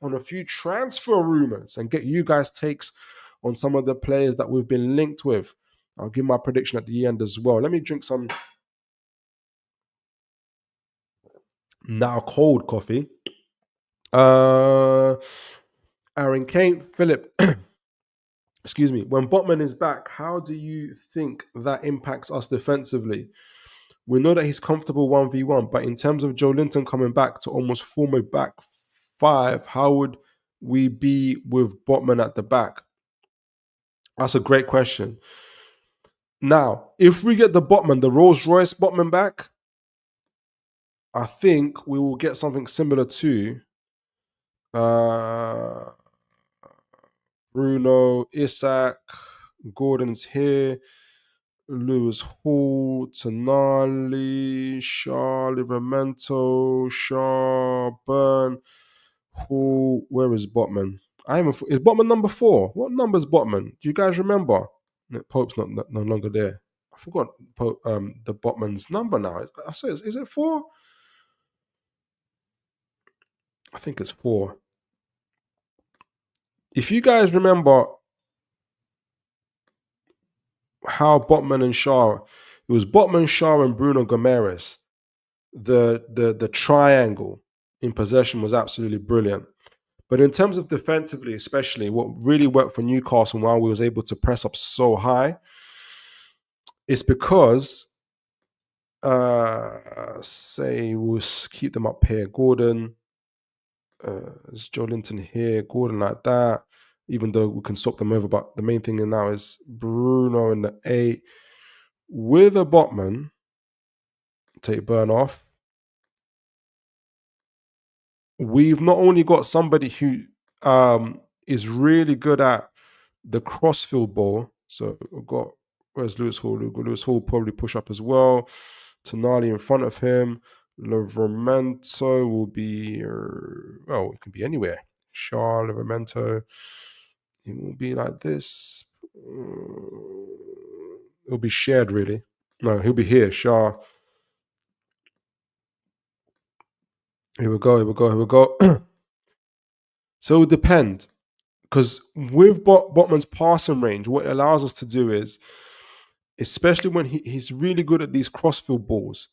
on a few transfer rumors and get you guys' takes on some of the players that we've been linked with. I'll give my prediction at the end as well. Let me drink some now cold coffee. Aaron Kane, Philip, excuse me. When Botman is back, how do you think that impacts us defensively? We know that he's comfortable 1v1, but in terms of Joe Linton coming back to almost form a back 5, how would we be with Botman at the back? That's a great question. Now, if we get the Rolls Royce Botman back, I think we will get something similar to Bruno, Isak, Gordon's here, Lewis Hall, Tonali, Shaw, Livramento, Shaw, Burn, Hall. Where is Botman? Is Botman number 4? What number is Botman? Do you guys remember? Pope's no longer there. I forgot the Botman's number now. Is it 4? I think it's 4. If you guys remember how Botman and Shaw, it was Botman, Shaw, and Bruno Gomes. The triangle in possession was absolutely brilliant. But in terms of defensively, especially, what really worked for Newcastle while we was able to press up so high is because, say, we'll keep them up here. Gordon, is Joe Linton here? Gordon like that. Even though we can swap them over, but the main thing now is Bruno in the 8 with a Botman. Take Burn off. We've not only got somebody who is really good at the crossfield ball. So we've got, where's Lewis Hall? We've got Lewis Hall probably push up as well. Tonali in front of him. Livramento will be, well, it can be anywhere. Shaw, Livramento. It will be like this. It'll be shared, really. No, he'll be here. Shaw. Here we go. Here we go. Here we go. So it would depend. Because with Botman's passing range, what it allows us to do is, especially when he's really good at these crossfield balls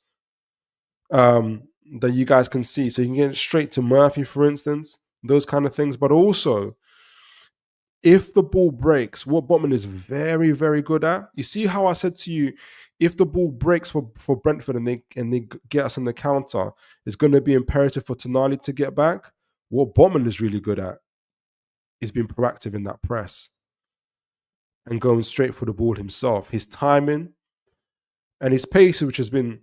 that you guys can see. So you can get it straight to Murphy, for instance, those kind of things. But also, if the ball breaks, what Botman is very, very good at, you see how I said to you, if the ball breaks for Brentford and they get us on the counter, it's going to be imperative for Tonali to get back. What Botman is really good at is being proactive in that press and going straight for the ball himself. His timing and his pace, which has been,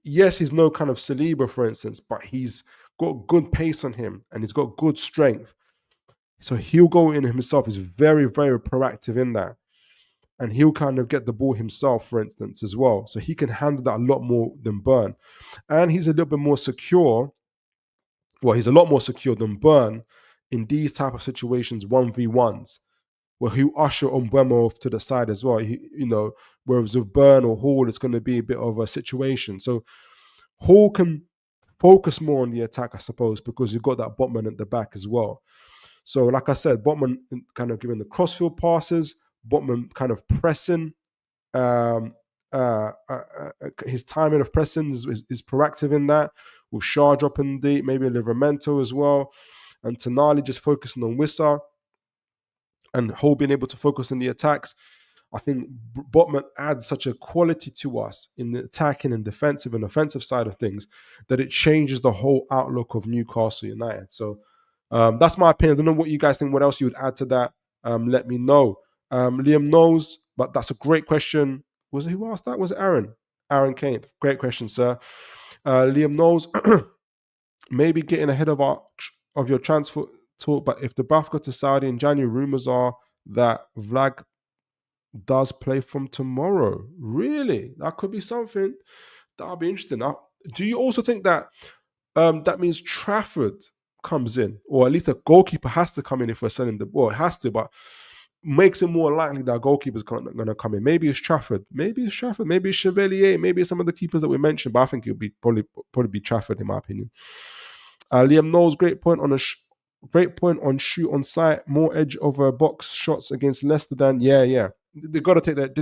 yes, he's no kind of Saliba, for instance, but he's got good pace on him and he's got good strength. So he'll go in himself. He's very, very proactive in that. And he'll kind of get the ball himself, for instance, as well. So he can handle that a lot more than Burn. And he's a little bit more secure. Well, he's a lot more secure than Burn in these type of situations, 1v1s. Where he'll usher Mbeumo off to the side as well. Whereas with Burn or Hall, it's going to be a bit of a situation. So Hall can focus more on the attack, I suppose, because you've got that Botman at the back as well. So, like I said, Botman kind of giving the crossfield passes, Botman kind of pressing. His timing of pressing is proactive in that, with Shaw dropping deep, maybe Livramento as well, and Tonali just focusing on Wissa, and Hull being able to focus on the attacks. I think Botman adds such a quality to us in the attacking and defensive and offensive side of things that it changes the whole outlook of Newcastle United. So that's my opinion. I don't know what you guys think. What else you would add to that? Let me know. Liam knows, but that's a great question. Was it who asked that? Was it Aaron? Aaron Kane. Great question, sir. Liam knows. Maybe getting ahead of your transfer talk, but if the Baf go to Saudi in January, rumors are that Vlag does play from tomorrow. Really? That could be something. That'll be interesting. Do you also think that that means Trafford comes in, or at least a goalkeeper has to come in if we're selling the ball? It has to, but makes it more likely that a goalkeeper's going to come in. Maybe it's Trafford. Maybe it's Chevalier. Maybe it's some of the keepers that we mentioned, but I think it'll be probably be Trafford in my opinion. Liam Knowles, great point on shoot on sight, more edge over box shots against Leicester than they got to take that.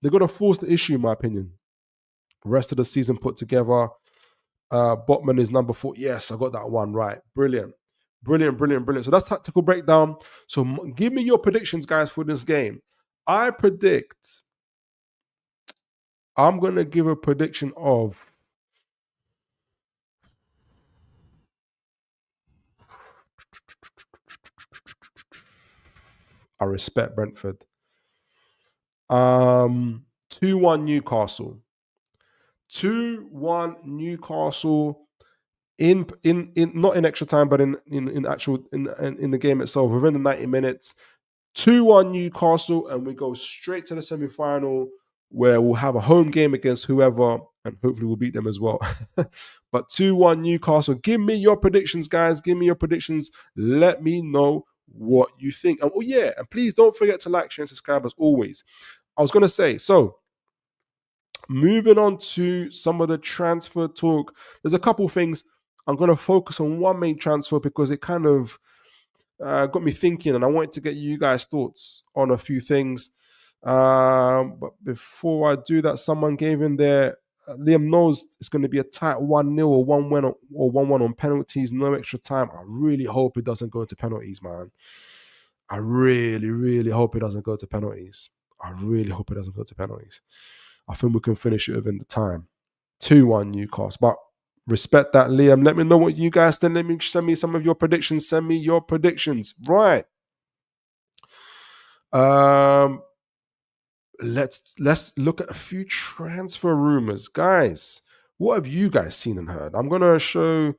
They got to force the issue, in my opinion. Rest of the season put together. Botman is number 4. Yes, I got that one right. Brilliant. So that's tactical breakdown. So give me your predictions, guys, for this game. I'm going to give a prediction of, I respect Brentford. 2-1 Newcastle. 2-1 Newcastle in not in extra time, but in actual in the game itself within the 90 minutes. 2-1 Newcastle, and we go straight to the semi-final where we'll have a home game against whoever, and hopefully we'll beat them as well. But 2-1 Newcastle. Give me your predictions, guys. Give me your predictions. Let me know what you think. And and please don't forget to like, share, and subscribe as always. I was going to say, so moving on to some of the transfer talk, there's a couple things. I'm going to focus on one main transfer because it kind of got me thinking, and I wanted to get you guys' thoughts on a few things. But before I do that, someone gave in there. Liam knows it's going to be a tight 1-0 or 1-1 or 1-1 on penalties, no extra time. I really hope it doesn't go to penalties, man. I really, really hope it doesn't go to penalties. I really hope it doesn't go to penalties. I think we can finish it within the time. 2-1 Newcastle. But respect that, Liam. Let me know what you guys think. Let me send me some of your predictions. Send me your predictions. Right. Let's look at a few transfer rumors. Guys, what have you guys seen and heard? I'm gonna show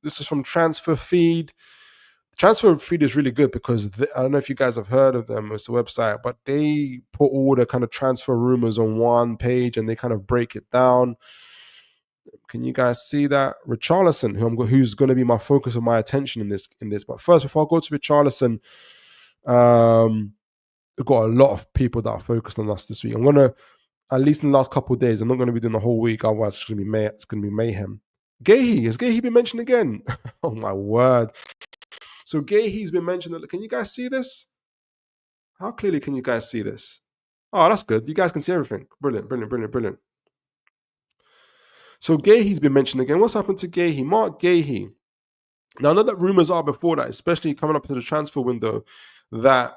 this is from Transfer Feed. Transfer Feed is really good because I don't know if you guys have heard of them. It's a website, but they put all the kind of transfer rumors on one page and they kind of break it down. Can you guys see that? Richarlison, who's going to be my focus of my attention in this. But first, before I go to Richarlison, we've got a lot of people that are focused on us this week. I'm gonna, at least in the last couple of days, I'm not going to be doing the whole week. Otherwise, it's going to be mayhem. Gahey, has Gahey been mentioned again? Oh my word! So Gahey's been mentioned. Can you guys see this? How clearly can you guys see this? Oh, that's good. You guys can see everything. Brilliant, brilliant, brilliant, brilliant. So Gahey's been mentioned again. What's happened to Gahey? Mark Gahey. Now, I know that rumors are before that, especially coming up to the transfer window, that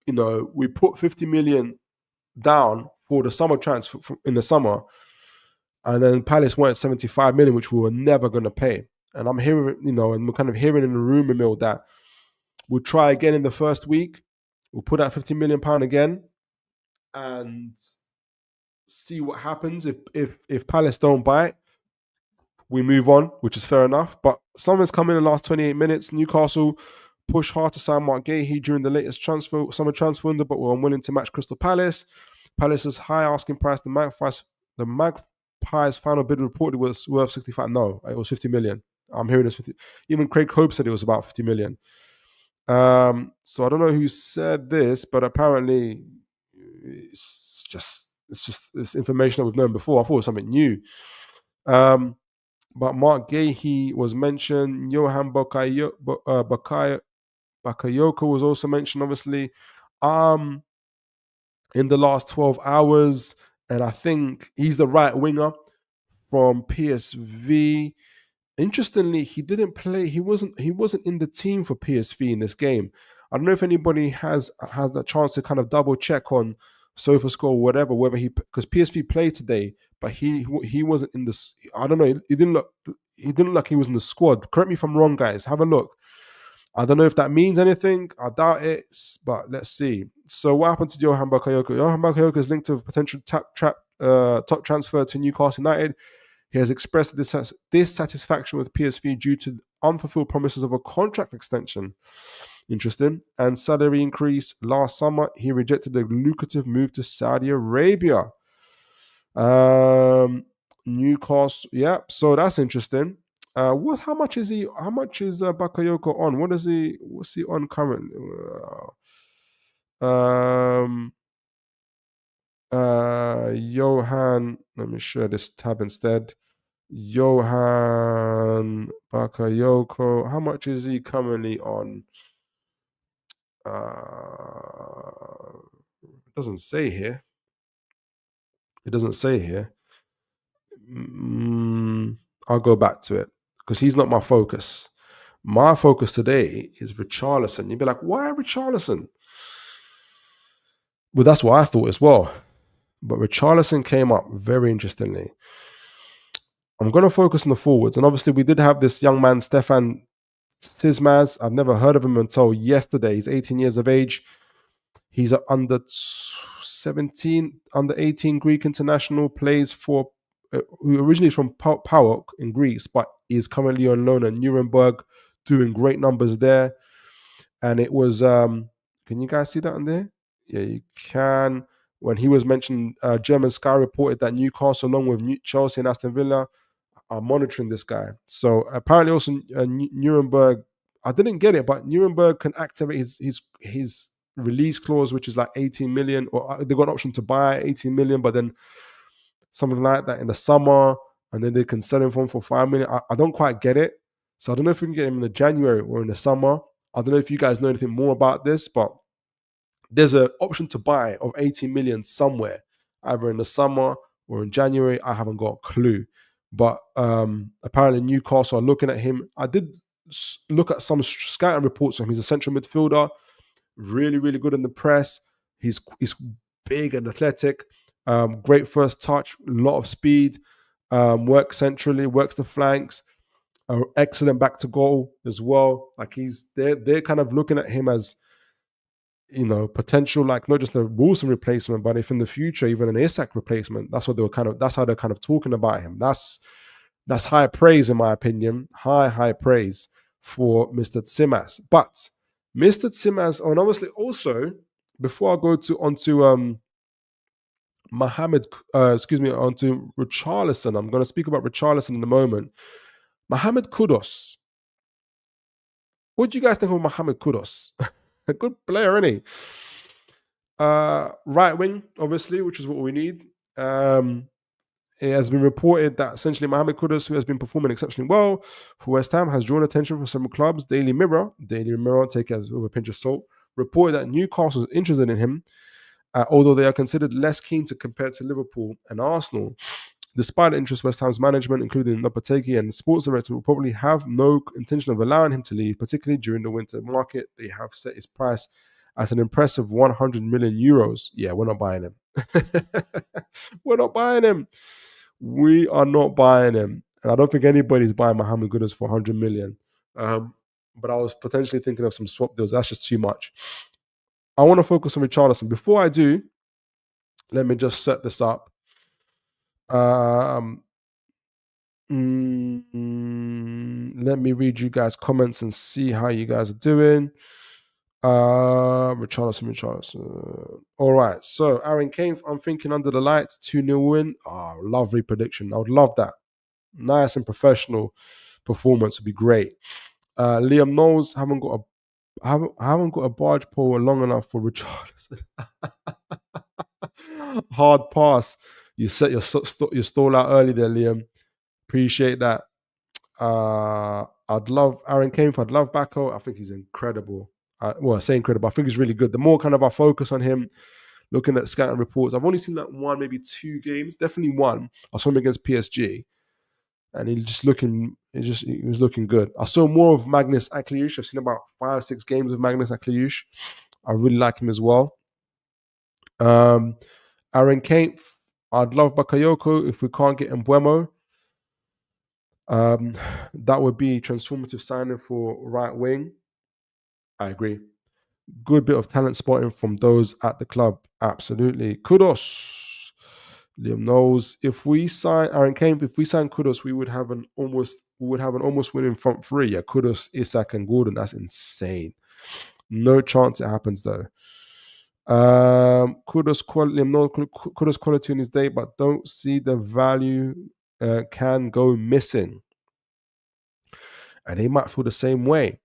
we put 50 million down for the summer transfer in the summer, and then Palace wanted 75 million, which we were never going to pay. And I'm hearing, and we're kind of hearing in the rumor mill that we'll try again in the first week. We'll put out 50 million pound again and see what happens. If Palace don't buy it, we move on, which is fair enough. But something's come in the last 28 minutes. Newcastle pushed hard to sign Mark Gahey during the latest summer transfer window, but were unwilling to match Crystal Palace. Palace's high asking price, the Magpies' final bid reported was worth 65. No, it was 50 million. I'm hearing this 50. Even Craig Hope said it was about 50 million. So I don't know who said this, but apparently it's just this information that we've known before. I thought it was something new. But Mark Gahey was mentioned. Johan Bakayoko was also mentioned, obviously, in the last 12 hours. And I think he's the right winger from PSV. Interestingly, he didn't play. He wasn't in the team for PSV in this game. I don't know if anybody has the chance to kind of double check on SofaScore or whatever, whether because PSV played today, but he wasn't in this. I don't know. He didn't look like he was in the squad. Correct me if I'm wrong, guys. Have a look. I don't know if that means anything. I doubt it, but let's see. So what happened to Johan Bakayoko? Johan Bakayoko is linked to a potential top transfer to Newcastle United. He has expressed dissatisfaction with PSV due to unfulfilled promises of a contract extension. Interesting. And salary increase. Last summer, he rejected a lucrative move to Saudi Arabia. Newcastle. Yeah, so that's interesting. How much is he? How much is Bakayoko on? What's he on currently? Johan, let me share this tab instead. Johan Bakayoko, how much is he currently on? It doesn't say here. I'll go back to it because he's not my focus. My focus today is Richarlison. You'd be like, why Richarlison? Well, that's what I thought as well. But Richarlison came up very interestingly. I'm going to focus on the forwards. And obviously, we did have this young man, Stefan Sismaz. I've never heard of him until yesterday. He's 18 years of age. He's an under 18 Greek international, plays for, who originally is from PAOK in Greece, but is currently on loan at Nuremberg, doing great numbers there. And it was, can you guys see that on there? Yeah, you can. When he was mentioned, German Sky reported that Newcastle, along with Chelsea and Aston Villa, are monitoring this guy. So apparently also Nuremberg, I didn't get it, but Nuremberg can activate his release clause, which is like 18 million, or they got an option to buy 18 million, but then something like that in the summer, and then they can sell him for 5 million. I don't quite get it. So I don't know if we can get him in the January or in the summer. I don't know if you guys know anything more about this, but there's an option to buy of 18 million somewhere, either in the summer or in January. I haven't got a clue. But apparently Newcastle are looking at him. I did look at some scouting reports on him. He's a central midfielder, really, really good in the press. He's big and athletic, great first touch, a lot of speed, works centrally, works the flanks, excellent back to goal as well. Like they're kind of looking at him as, potential, like not just a Wilson replacement, but if in the future even an Isak replacement. That's how they're kind of talking about him. That's high praise in my opinion. High praise for Mr. Tsimas. But Mr. Tsimas, and obviously also before I go onto onto Richarlison. I'm going to speak about Richarlison in a moment. Mohamed Kudus. What do you guys think of Mohamed Kudus? A good player, isn't he? Right wing, obviously, which is what we need. It has been reported that essentially Mohamed Kudus, who has been performing exceptionally well for West Ham, has drawn attention from some clubs. Daily Mirror, take it as with a pinch of salt, reported that Newcastle is interested in him, although they are considered less keen to compare to Liverpool and Arsenal. Despite the interest, West Ham's management, including Lopetegui and the sports director, will probably have no intention of allowing him to leave, particularly during the winter market. They have set his price at an impressive 100 million euros. Yeah, we're not buying him. We're not buying him. We are not buying him. And I don't think anybody's buying Mohamed Kudus for 100 million. But I was potentially thinking of some swap deals. That's just too much. I want to focus on Richarlison. Before I do, let me just set this up. Let me read you guys' comments and see how you guys are doing. Richarlison. All right. So Aaron Kane, I'm thinking under the lights, 2-0 win. Oh, lovely prediction. I would love that. Nice and professional performance would be great. Liam Knowles, haven't got a barge pole long enough for Richarlison. Hard pass. You set your stall out early there, Liam. Appreciate that. I'd love Aaron Kane. I'd love Bacco. I think he's incredible. I say incredible. I think he's really good. The more kind of I focus on him, looking at scouting reports, I've only seen that one, maybe 2 games. Definitely one. I saw him against PSG, and he was looking good. I saw more of Magnus Akliush. I've seen about 5-6 games of Magnus Akliush. I really like him as well. Aaron Kane, I'd love Bakayoko if we can't get Mbuemo. That would be transformative signing for right wing. I agree. Good bit of talent spotting from those at the club. Absolutely. Kudos. Liam Knowles. If we sign Aaron Kane, if we sign Kudos, we would have an almost winning front three. Yeah, Kudos, Isak, and Gordon. That's insane. No chance it happens though. Kudos quality on his day, but don't see the value can go missing. And he might feel the same way.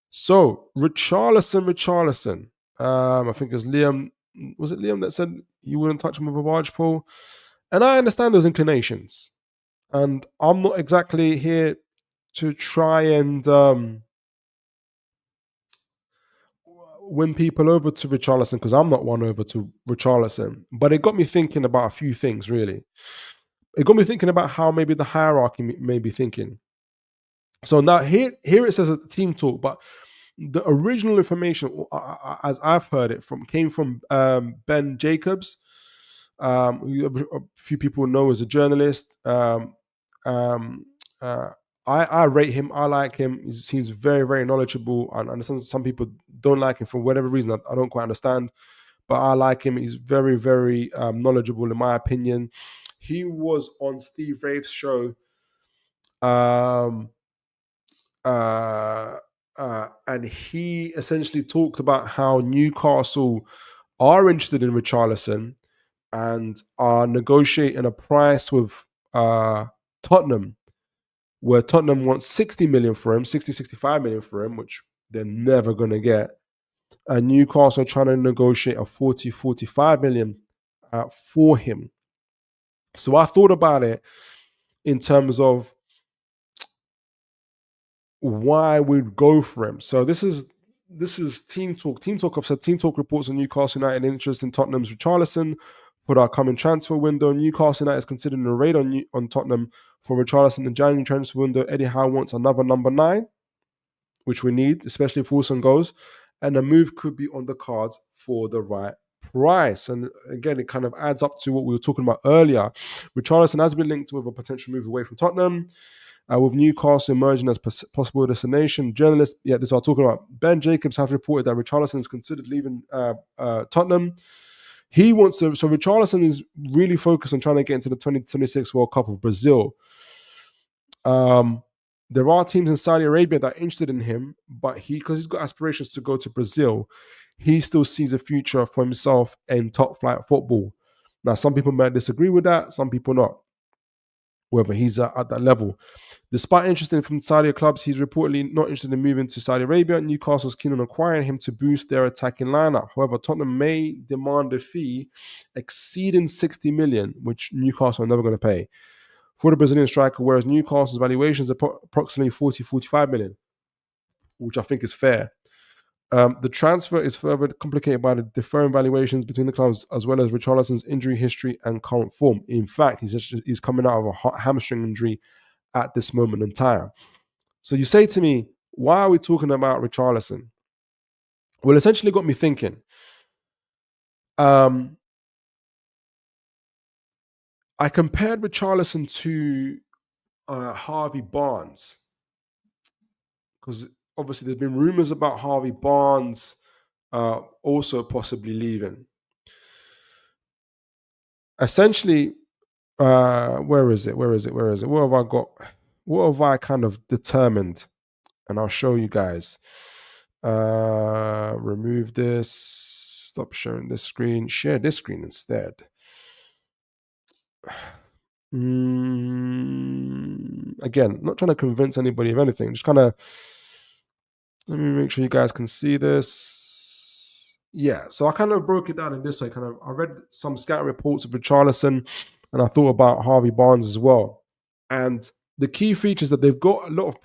So Richarlison. I think it was Liam. Was it Liam that said you wouldn't touch him with a barge pole? And I understand those inclinations. And I'm not exactly here to try and win people over to Richarlison, because I'm not won over to Richarlison. But it got me thinking about a few things, really. It got me thinking about how maybe the hierarchy may be thinking. So now here it says a team talk, but the original information, as I've heard it, came from Ben Jacobs, who a few people know as a journalist. I rate him. I like him. He seems very, very knowledgeable. I understand some people don't like him for whatever reason. I don't quite understand, but I like him. He's very, very knowledgeable, in my opinion. He was on Steve Rave's show. And he essentially talked about how Newcastle are interested in Richarlison and are negotiating a price with Tottenham, where Tottenham wants 60 million for him, 65 million for him, which they're never going to get. And Newcastle are trying to negotiate a 45 million for him. So I thought about it in terms of why we'd go for him. So this is Team Talk. Team Talk have said Team Talk reports on Newcastle United interest in Tottenham's Richarlison for our coming transfer window. Newcastle United is considering a raid on Tottenham for Richarlison in the January transfer window. Eddie Howe wants another number 9, which we need, especially if Wilson goes, and a move could be on the cards for the right price. And again, it kind of adds up to what we were talking about earlier. Richarlison has been linked with a potential move away from Tottenham. With Newcastle emerging as possible destination, journalists, this is what I'm talking about. Ben Jacobs have reported that Richarlison is considered leaving Tottenham. He wants to, so Richarlison is really focused on trying to get into the 2026 World Cup of Brazil. There are teams in Saudi Arabia that are interested in him, but because he's got aspirations to go to Brazil, he still sees a future for himself in top flight football. Now, some people might disagree with that, some people not, whether he's at that level. Despite interest from Saudi clubs, he's reportedly not interested in moving to Saudi Arabia. Newcastle's keen on acquiring him to boost their attacking lineup. However, Tottenham may demand a fee exceeding 60 million, which Newcastle are never going to pay for the Brazilian striker, whereas Newcastle's valuations are approximately 40-45 million, which I think is fair. The transfer is further complicated by the differing valuations between the clubs, as well as Richarlison's injury history and current form. In fact, he's coming out of a hamstring injury at this moment in time. So you say to me, why are we talking about Richarlison? Well, essentially got me thinking. I compared Richarlison to Harvey Barnes, because obviously there's been rumors about Harvey Barnes also possibly leaving. Essentially, where is it? What have I got? What have I kind of determined? And I'll show you guys. Remove this. Stop sharing this screen. Share this screen instead. Again, not trying to convince anybody of anything. Just kind of, let me make sure you guys can see this. Yeah, so I kind of broke it down in this way. I read some scout reports of Richarlison, and I thought about Harvey Barnes as well. And the key features that they've got a lot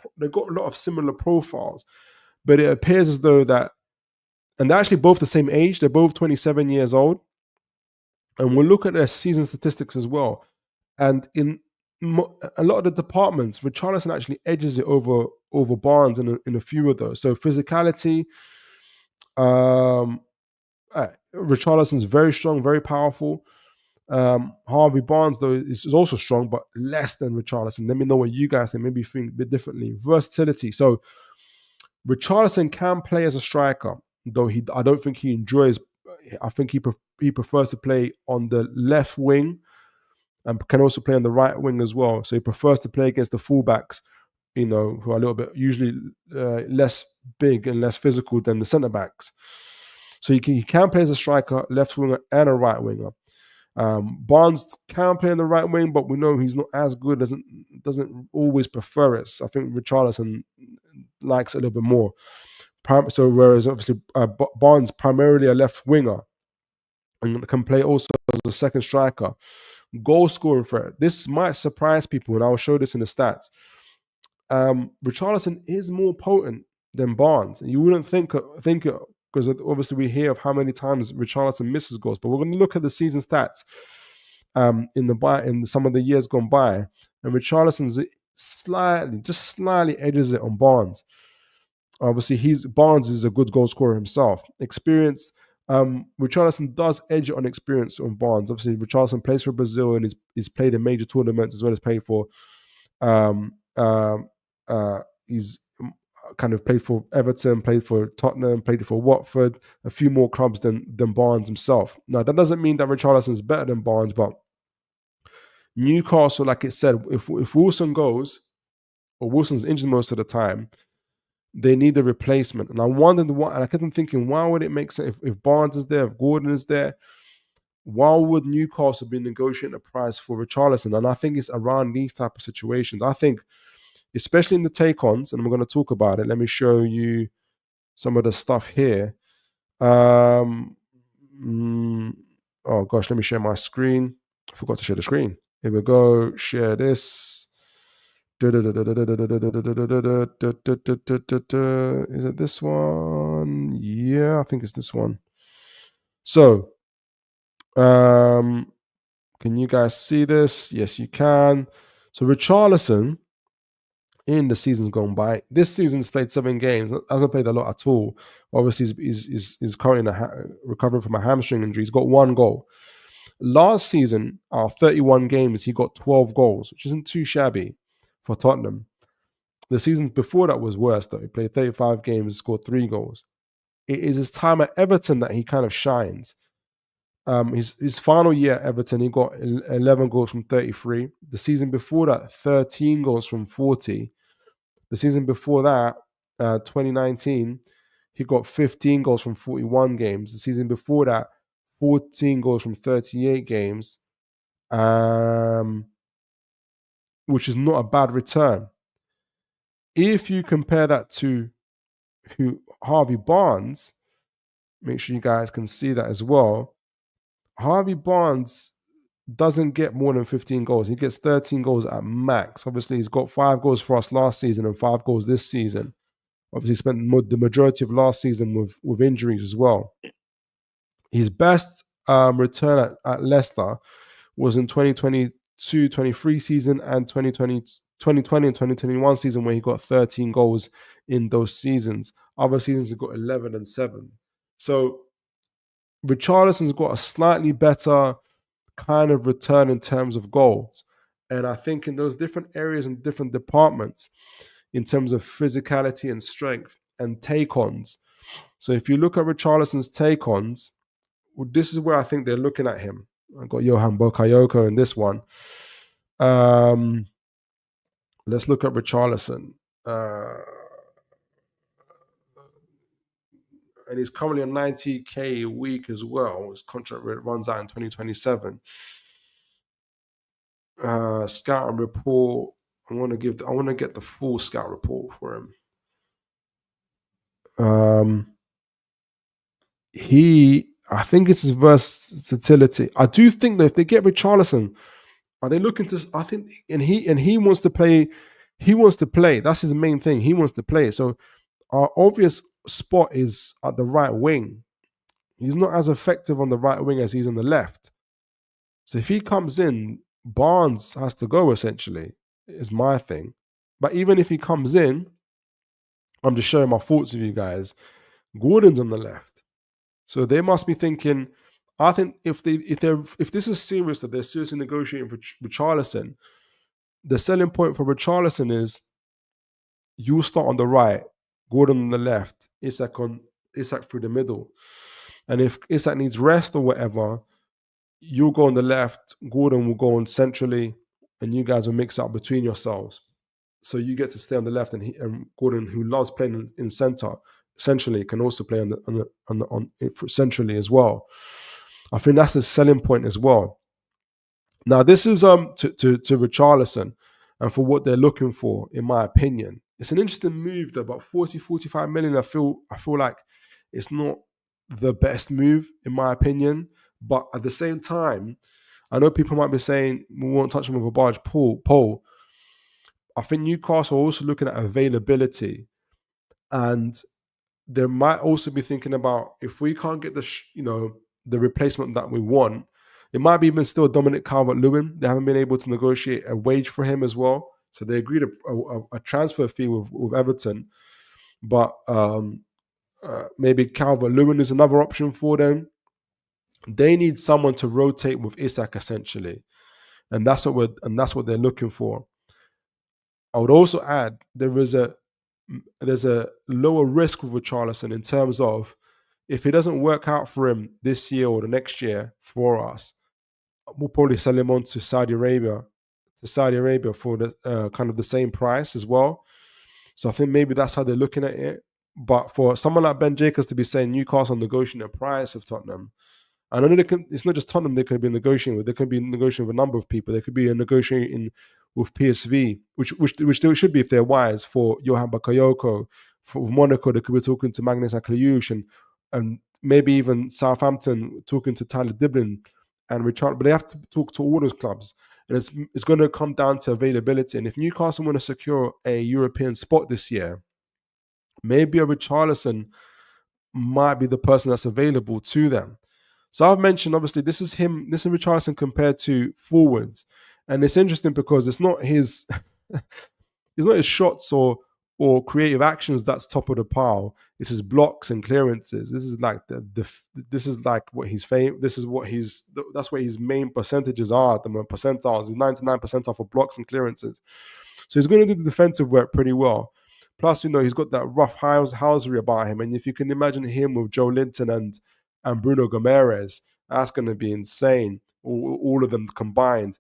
of similar profiles, but it appears as though that, and they're actually both the same age. They're both 27 years old, and we'll look at their season statistics as well. And in a lot of the departments, Richarlison actually edges it over Barnes in a few of those. So physicality, Richarlison's very strong, very powerful. Harvey Barnes, though, is also strong, but less than Richarlison. Let me know what you guys think. Maybe you think a bit differently. Versatility. So Richarlison can play as a striker, though I don't think he enjoys. I think he prefers to play on the left wing, and can also play on the right wing as well. So he prefers to play against the fullbacks, who are a little bit usually less big and less physical than the centre backs. So he can play as a striker, left winger, and a right winger. Barnes can play on the right wing, but we know he's not as good, doesn't always prefer it. So I think Richarlison likes it a little bit more. So whereas obviously Barnes primarily a left winger and can play also as a second striker. Goal scoring threat. This might surprise people, and I'll show this in the stats. Richarlison is more potent than Barnes, and you wouldn't think it, because obviously we hear of how many times Richarlison misses goals. But we're going to look at the season stats in some of the years gone by, and Richarlison's slightly edges it on Barnes. Obviously, Barnes is a good goal scorer himself. Experience. Richarlison does edge it on experience on Barnes. Obviously, Richarlison plays for Brazil and he's played in major tournaments as well as played for. He's kind of played for Everton, played for Tottenham, played for Watford, a few more clubs than Barnes himself. Now, that doesn't mean that Richarlison is better than Barnes, but Newcastle, like it said, if Wilson goes, or Wilson's injured most of the time, they need a replacement. And I wondered why, and I kept on thinking, why would it make sense if Barnes is there, if Gordon is there, why would Newcastle be negotiating a price for Richarlison? And I think it's around these type of situations. I think, especially in the take-ons, and we're going to talk about it. Let me show you some of the stuff here. Oh gosh, let me share my screen. I forgot to share the screen. Here we go. Share this. Is it this one? Yeah, I think it's this one. So, can you guys see this? Yes, you can. So Richarlison, in the seasons gone by, this season's played 7 games. Hasn't played a lot at all. Obviously, he's currently recovering from a hamstring injury. He's got 1 goal. Last season, 31 games, he got 12 goals, which isn't too shabby for Tottenham. The season before that was worse, though. He played 35 games, scored 3 goals. It is his time at Everton that he kind of shines. His final year at Everton, he got 11 goals from 33. The season before that, 13 goals from 40. The season before that, 2019, he got 15 goals from 41 games. The season before that, 14 goals from 38 games, which is not a bad return. If you compare that to Harvey Barnes, make sure you guys can see that as well. Harvey Barnes doesn't get more than 15 goals. He gets 13 goals at max. Obviously, he's got 5 goals for us last season and 5 goals this season. Obviously, spent the majority of last season with injuries as well. His best return at Leicester was in 2022-23 season and 2020 and 2021 season, where he got 13 goals in those seasons. Other seasons he got 11 and 7. So Richarlison's got a slightly better kind of return in terms of goals. And I think in those different areas and different departments, in terms of physicality and strength and take-ons. So if you look at Richarlison's take-ons, this is where I think they're looking at him. I've got Johan Bakayoko in this one. Let's look at Richarlison. And he's currently on 90K a week as well. His contract runs out in 2027. Scout and report. I want to get the full scout report for him. I think it's his versatility. I do think that if they get Richarlison, are they looking to? I think, and he wants to play. He wants to play. That's his main thing. He wants to play. So our obvious spot is at the right wing. He's not as effective on the right wing as he's on the left. So if he comes in, Barnes has to go, essentially, is my thing. But even if he comes in, I'm just sharing my thoughts with you guys. Gordon's on the left. So they must be thinking, I think if this is serious, that they're seriously negotiating for Richarlison, the selling point for Richarlison is you start on the right, Gordon on the left, Isak through the middle. And if Isak needs rest or whatever, you'll go on the left, Gordon will go on centrally, and you guys will mix up between yourselves. So you get to stay on the left, and Gordon, who loves playing in center, centrally, can also play on centrally as well. I think that's the selling point as well. Now, this is to Richarlison and for what they're looking for, in my opinion. It's an interesting move, though, about 40, 45 million. I feel like it's not the best move, in my opinion. But at the same time, I know people might be saying, we won't touch them with a barge pole. I think Newcastle are also looking at availability. And they might also be thinking about, if we can't get the replacement that we want, it might be even still Dominic Calvert-Lewin. They haven't been able to negotiate a wage for him as well. So they agreed a transfer fee with Everton. But maybe Calvert-Lewin is another option for them. They need someone to rotate with Isak, essentially. And that's what they're looking for. I would also add there's a lower risk with Richarlison in terms of, if it doesn't work out for him this year or the next year for us, we'll probably sell him on to Saudi Arabia for the kind of the same price as well. So I think maybe that's how they're looking at it. But for someone like Ben Jacobs to be saying Newcastle negotiating a price of Tottenham, I know it's not just Tottenham they could be negotiating with. They could be negotiating with a number of people. They could be negotiating with PSV, which they should be if they're wise, for Johan Bakayoko. For Monaco, they could be talking to Magnus Akliouche and maybe even Southampton talking to Tyler Diblin and Richard. But they have to talk to all those clubs. and it's going to come down to availability. And if Newcastle want to secure a European spot this year, maybe a Richarlison might be the person that's available to them. So I've mentioned, obviously, this is Richarlison compared to forwards, and it's interesting because it's not his it's not his shots or creative actions that's top of the pile. It's his blocks and clearances. This is like this is like what he's fame. This is what he's that's where his main percentages are. The percentiles is 99 percentile for blocks and clearances. So he's going to do the defensive work pretty well. Plus, he's got that rough housery about him. And if you can imagine him with Joe Linton and Bruno Gomes, that's going to be insane. All of them combined.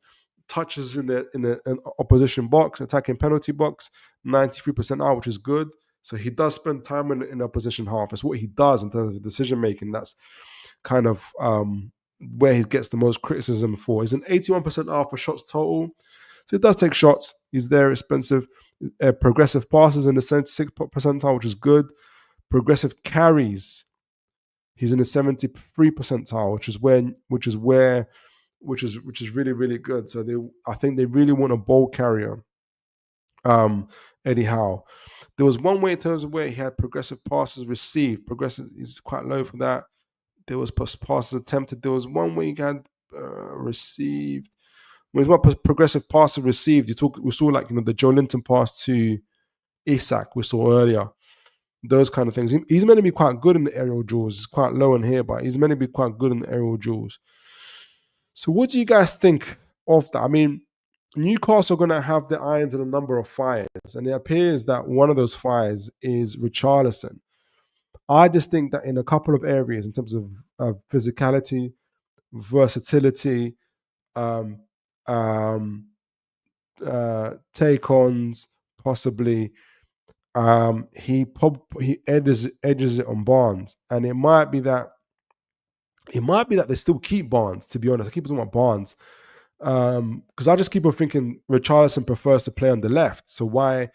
Touches in the opposition box, attacking penalty box, 93% out, which is good. So he does spend time in the opposition half. It's what he does in terms of decision making. That's kind of where he gets the most criticism for. He's an 81% out for shots total. So he does take shots. He's there, expensive. Progressive passes in the 76th percentile, which is good. Progressive carries, he's in the 73 percentile, which is really, really good. So I think they really want a ball carrier. Eddie Howe. There was one way in terms of where he had progressive passes received. Progressive is quite low for that. There was passes attempted. There was one way he had received. When what progressive passes received, we saw like the Joe Linton pass to Isak we saw earlier. Those kind of things. He's meant to be quite good in the aerial duels. It's quite low in here, but he's meant to be quite good in the aerial duels. So what do you guys think of that? I mean, Newcastle are going to have their irons in a number of fires, and it appears that one of those fires is Richarlison. I just think that in a couple of areas, in terms of physicality, versatility, um, um, take-ons, possibly, he edges it on Barnes, and it might be that they still keep Barnes. To be honest, I keep talking about Barnes because I just keep on thinking Richarlison prefers to play on the left. So why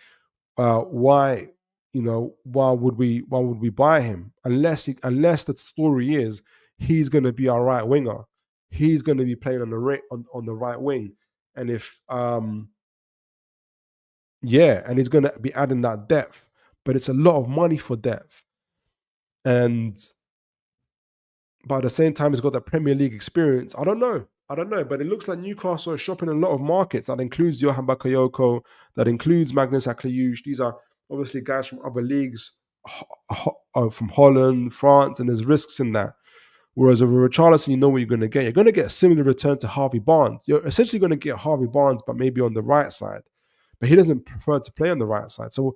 would we buy him unless the story is he's going to be our right winger, he's going to be playing on the right wing, and if and he's going to be adding that depth, but it's a lot of money for depth, but at the same time he's got that Premier League experience. I don't know, but it looks like Newcastle are shopping in a lot of markets. That includes Johan Bakayoko, that includes Magnus Akliouche. These are obviously guys from other leagues, from Holland, France, and there's risks in that. Whereas with Richarlison, you know what you're going to get. You're going to get a similar return to Harvey Barnes. You're essentially going to get Harvey Barnes, but maybe on the right side. But he doesn't prefer to play on the right side. So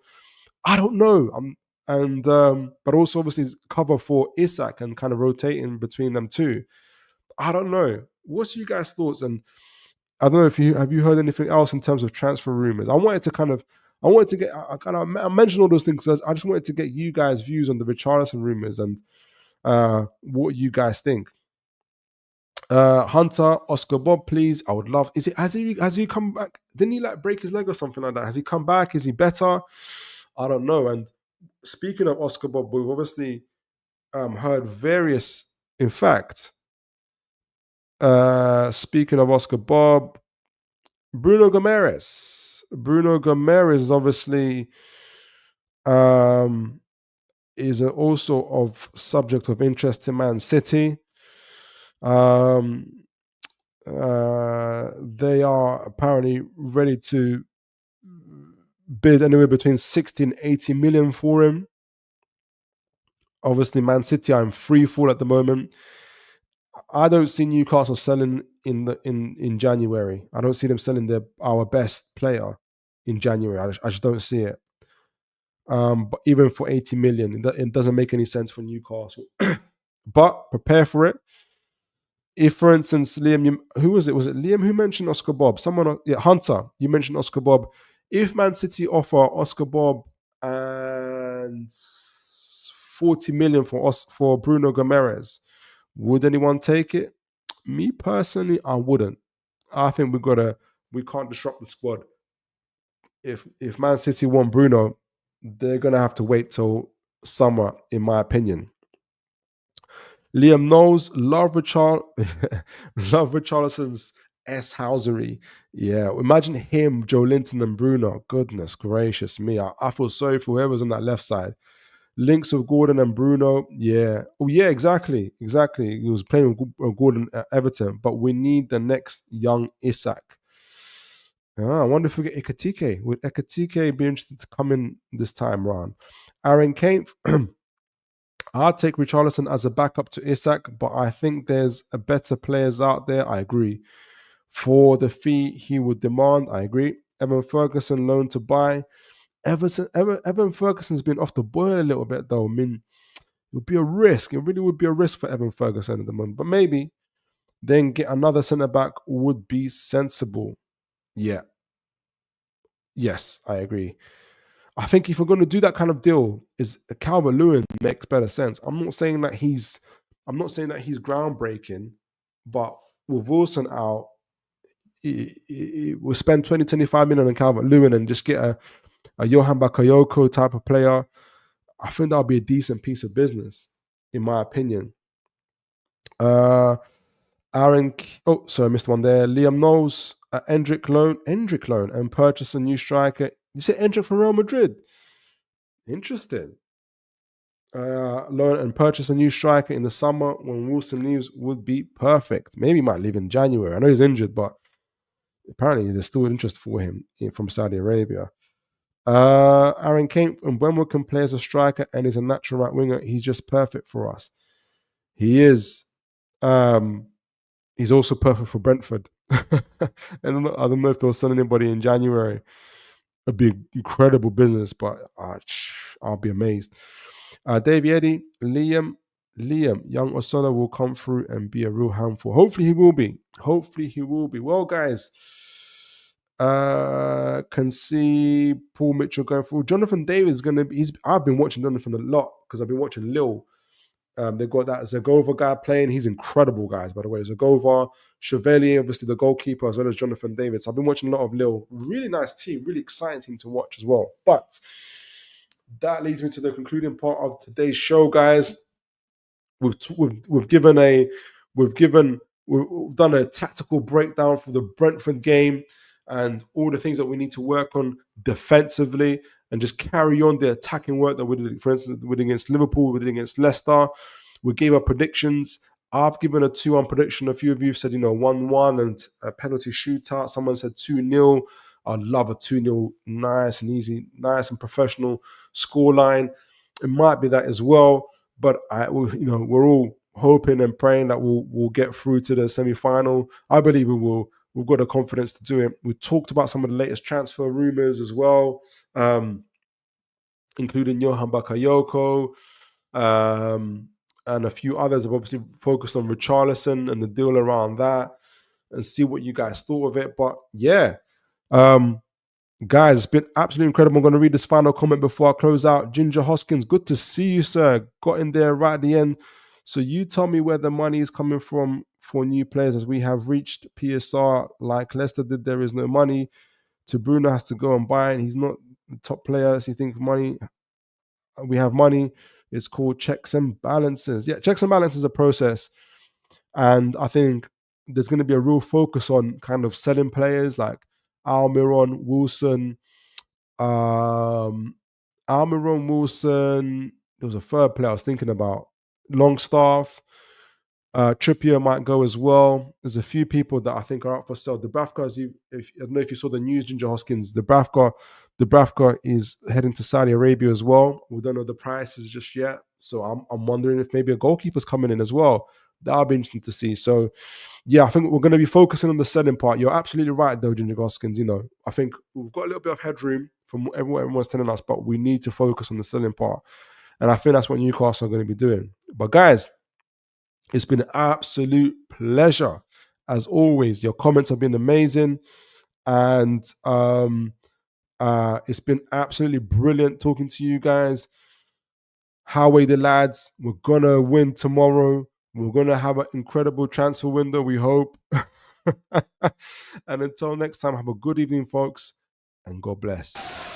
I don't know. But also obviously cover for Isak and kind of rotating between them too. I don't know. What's you guys' thoughts? And I don't know if you heard anything else in terms of transfer rumors. I mentioned all those things. I just wanted to get you guys' views on the Richarlison rumors and what you guys think. Hunter, Oscar Bob, please. I would love. Has he come back? Didn't he like break his leg or something like that? Has he come back? Is he better? I don't know. And speaking of Oscar Bob, we've obviously heard various. In fact, speaking of Oscar Bob, Bruno Gomes is obviously is also of subject of interest to Man City. They are apparently ready to bid anywhere between 60 and 80 million for him. Obviously, Man City are in free fall at the moment. I don't see Newcastle selling in January. I don't see them selling our best player in January. I just don't see it. But even for 80 million, it doesn't make any sense for Newcastle. But prepare for it. If, for instance, Liam, who was it? Was it Liam who mentioned Oscar Bob? Hunter, you mentioned Oscar Bob. If Man City offer Oscar Bob and 40 million for Bruno Gomes, would anyone take it? Me personally, I wouldn't. I think we can't disrupt the squad. If Man City want Bruno, they're gonna have to wait till summer, in my opinion. Liam Knowles, love Richarlison's S. Housery. Yeah, imagine him, Joe Linton, and Bruno. Goodness gracious me. I feel sorry for whoever's on that left side. Links with Gordon and Bruno. Yeah. Oh, yeah, exactly. Exactly. He was playing with Gordon at Everton, but we need the next young Isak. I wonder if we get Ekatike. Would Ekatike be interested to come in this time round? Aaron Kane, I'll take Richarlison as a backup to Isak, but I think there's a better players out there. I agree. For the fee he would demand, I agree. Evan Ferguson loan to buy. Evan Ferguson's been off the boil a little bit though. I mean, it would be a risk. It really would be a risk for Evan Ferguson at the moment. But maybe then get another centre back would be sensible. Yeah. Yes, I agree. I think if we're going to do that kind of deal, is Calvert Lewin makes better sense. I'm not saying that he's groundbreaking, but with Wilson out, we'll spend 20, 25 million on Calvert Lewin and just get a Johan Bakayoko type of player. I think that'll be a decent piece of business, in my opinion. Aaron, oh, sorry, I missed one there. Liam Knowles, Endrick loan, and purchase a new striker. You said Endrick from Real Madrid. Interesting. Loan and purchase a new striker in the summer when Wilson leaves would be perfect. Maybe he might leave in January. I know he's injured, but apparently there's still interest for him from Saudi Arabia. Aaron Kane and Wenwood can play as a striker and is a natural right winger. He's just perfect for us. He is. He's also perfect for Brentford. I don't know if they'll sell anybody in January. It'd be incredible business, but I'll be amazed. Davey Eddie, Liam, young Osuna will come through and be a real handful. Hopefully he will be. Well, guys, can see Paul Mitchell going through. Jonathan David is going to be. I've been watching Jonathan a lot because I've been watching Lille. They've got that Zagova guy playing. He's incredible, guys, by the way. Zagova, Chevalier, obviously the goalkeeper, as well as Jonathan David. So I've been watching a lot of Lille. Really nice team, really exciting team to watch as well. But that leads me to the concluding part of today's show, guys. We've done a tactical breakdown for the Brentford game and all the things that we need to work on defensively and just carry on the attacking work that we did. For instance, we did against Liverpool, we did against Leicester. We gave our predictions. I've given a 2-1 prediction. A few of you said, 1-1 and a penalty shootout. Someone said 2-0. I'd love a 2-0, nice and easy, nice and professional scoreline. It might be that as well, but we're all hoping and praying that we'll get through to the semi-final. I believe we will. We've got the confidence to do it. We talked about some of the latest transfer rumors as well, including Johan Bakayoko, and a few others. Have obviously focused on Richarlison and the deal around that, and see what you guys thought of it. But yeah, guys, it's been absolutely incredible. I'm going to read this final comment before I close out. Ginger Hoskins, good to see you, sir. Got in there right at the end. So you tell me where the money is coming from for new players, as we have reached PSR like Leicester did. There is no money. To Bruno has to go and buy, and he's not the top player. So you think money? We have money. It's called checks and balances. Yeah, checks and balances is a process, and I think there's going to be a real focus on kind of selling players like Almiron, Wilson, Almiron, Wilson. There was a third player I was thinking about. Longstaff, Trippier might go as well. There's a few people that I think are up for sale. Dubravka, I don't know if you saw the news, Ginger Hoskins. Dubravka is heading to Saudi Arabia as well. We don't know the prices just yet, so I'm wondering if maybe a goalkeeper's coming in as well. That'll be interesting to see. So, yeah, I think we're going to be focusing on the selling part. You're absolutely right, though, Ginger Hoskins. I think we've got a little bit of headroom from what everyone's telling us, but we need to focus on the selling part. And I think that's what Newcastle are going to be doing. But guys, it's been an absolute pleasure. As always, your comments have been amazing. And it's been absolutely brilliant talking to you guys. Howie the lads, we're going to win tomorrow. We're going to have an incredible transfer window, we hope. And until next time, have a good evening, folks, and God bless.